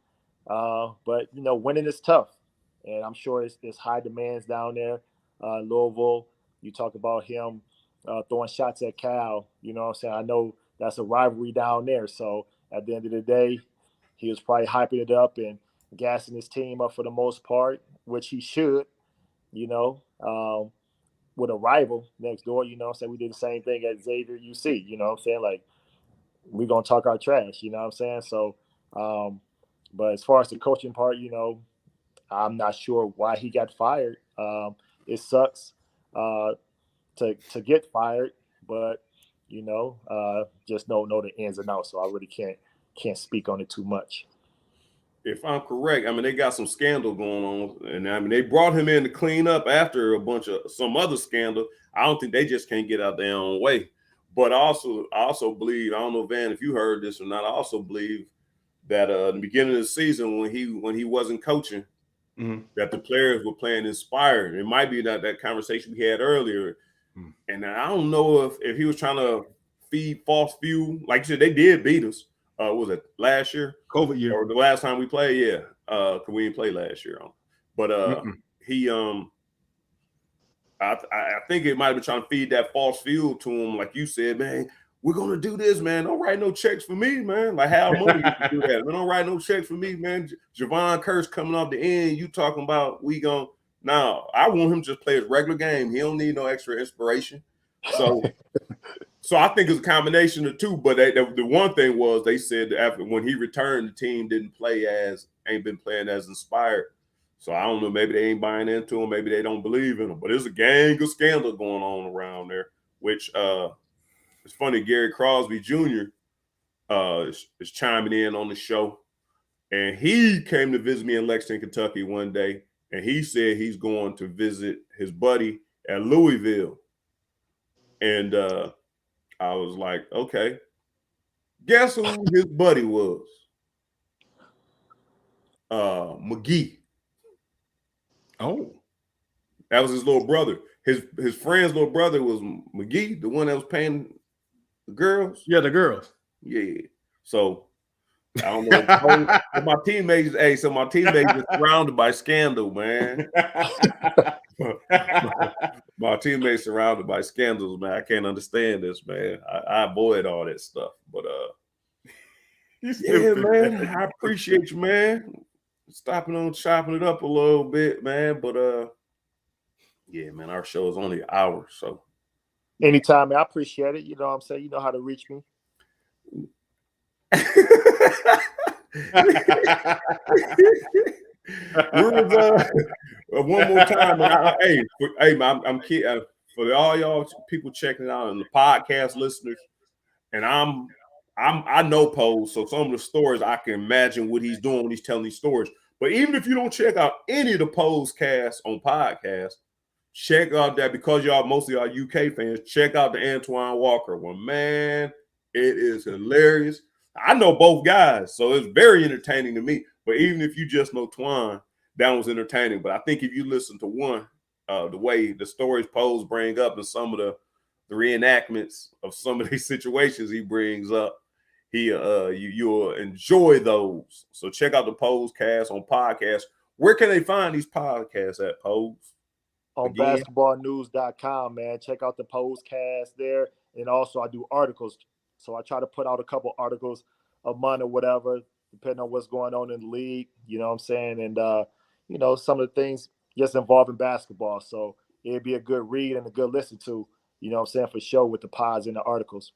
But, you know, winning is tough. And I'm sure it's high demands down there in Louisville. You talk about him throwing shots at Cal. You know what I'm saying? I know that's a rivalry down there. So at the end of the day, he was probably hyping it up and gassing his team up for the most part, which he should, you know, with a rival next door. You know what I'm saying? We did the same thing at Xavier UC. You know what I'm saying? Like, we're going to talk our trash. You know what I'm saying? So, but as far as the coaching part, you know, I'm not sure why he got fired. It sucks to get fired, but you know, just don't know the ins and outs. So I really can't speak on it too much. If I'm correct, I mean they got some scandal going on, and I mean they brought him in to clean up after a bunch of some other scandal. I don't think they just can't get out their own way. But I also believe, I don't know, Van, if you heard this or not, I also believe that in the beginning of the season when he wasn't coaching, that the players were playing inspired. It might be that conversation we had earlier. And I don't know if he was trying to feed false fuel. Like you said, they did beat us. Was it last year? COVID year. Or the last time we played? Yeah. Because we didn't play last year. But he I think it might have been trying to feed that false fuel to him. Like you said, man, we're going to do this, man. Don't write no checks for me, man. Like Hal Moore used to do that. Man, don't write no checks for me, man. Javon Curse coming off the end. You talking about we going to. No, I want him to just play his regular game. He don't need no extra inspiration. So So I think it's a combination of two. But the one thing was they said that after when he returned, the team ain't been playing as inspired. So I don't know. Maybe they ain't buying into him. Maybe they don't believe in him. But there's a gang of scandal going on around there, which it's funny. Gary Crosby Jr. Is chiming in on the show, and he came to visit me in Lexington, Kentucky one day, and he said he's going to visit his buddy at Louisville, and I was like, okay. Guess who his buddy was? McGee. Oh. That was his little brother. His friend's little brother was McGee, the one that was paying the girls. Yeah, the girls. Yeah. So I don't know. My teammates are surrounded by scandal, man. My teammates surrounded by scandals, man. I can't understand this, man. I avoid all that stuff. But yeah, man. I appreciate you, man. Chopping it up a little bit, man. But yeah, man, our show is only an hour, so anytime, man. I appreciate it. You know what I'm saying? You know how to reach me. One more time, man. Hey, man, I'm kidding. For all y'all people checking it out and the podcast listeners, and I know Pose, so some of the stories I can imagine what he's doing when he's telling these stories. But even if you don't check out any of the Pose casts on podcast, check out that, because y'all mostly are UK fans. Check out the Antoine Walker one, man. It is hilarious. I know both guys, so it's very entertaining to me. But even if you just know Twan, that was entertaining. But I think if you listen to one, the way the stories Pose bring up and some of the reenactments of some of these situations he brings up, you'll enjoy those. So check out the Pose cast on podcast. Where can they find these podcasts at, Pose? On basketballnews.com, man. Check out the Pose cast there. And also I do articles. So I try to put out a couple articles a month or whatever, depending on what's going on in the league. You know what I'm saying? And, you know, some of the things just involving basketball. So it'd be a good read and a good listen to, you know what I'm saying, for sure, with the pods and the articles.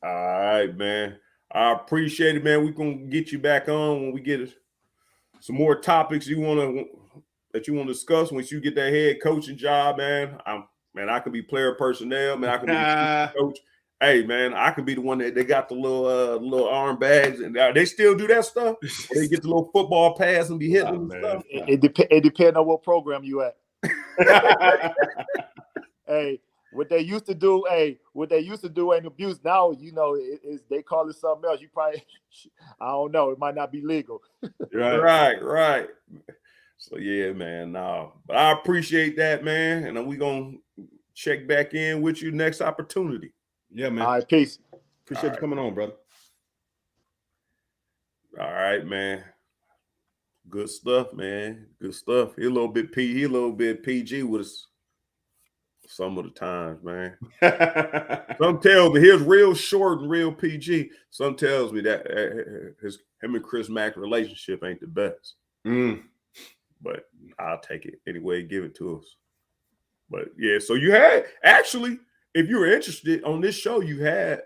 All right, man. I appreciate it, man. We're going to get you back on when we get some more topics that you want to discuss once you get that head coaching job, man. I could be player personnel, man. I could be the coach. Hey, man, I could be the one that they got the little arm bags, and they still do that stuff. They get the little football pass and be hitting and stuff. It depends on what program you at. Hey, what they used to do ain't abuse. Now, you know, they call it something else. You probably, I don't know, it might not be legal. Right. So yeah, man. But I appreciate that, man, and we gonna check back in with you next opportunity. Yeah, man. All right, peace. Appreciate you coming on, brother. All right, man. Good stuff, man. Good stuff. He a little bit PG with us some of the times, man. Some tells me he's real short and real PG. Some tells me that him and Chris Mack relationship ain't the best. But I'll take it anyway. Give it to us. But yeah, so you had actually, if you were interested on this show, you had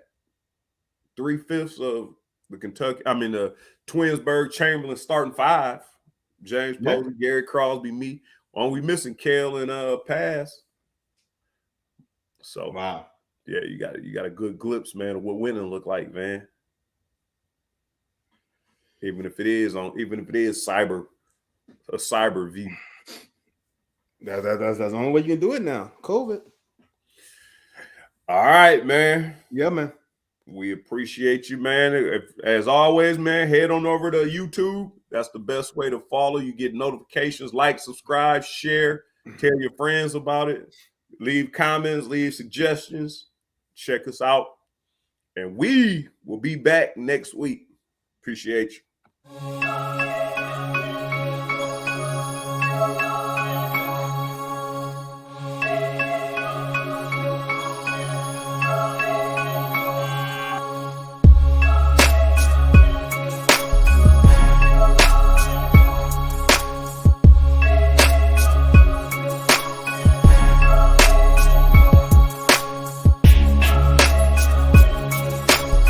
3/5 of the Twinsburg Chamberlain starting five. James Posey, Gary Crosby, me. Only missing Kale and Pass. So wow. Yeah, you got a good glimpse, man, of what winning look like, man. Even if it is a cyber view. That's the only way you can do it now. COVID. All right, man. Yeah, man. We appreciate you, man. As always, man, head on over to YouTube. That's the best way to follow. You get notifications, like, subscribe, share, tell your friends about it. Leave comments, leave suggestions. Check us out. And we will be back next week. Appreciate you.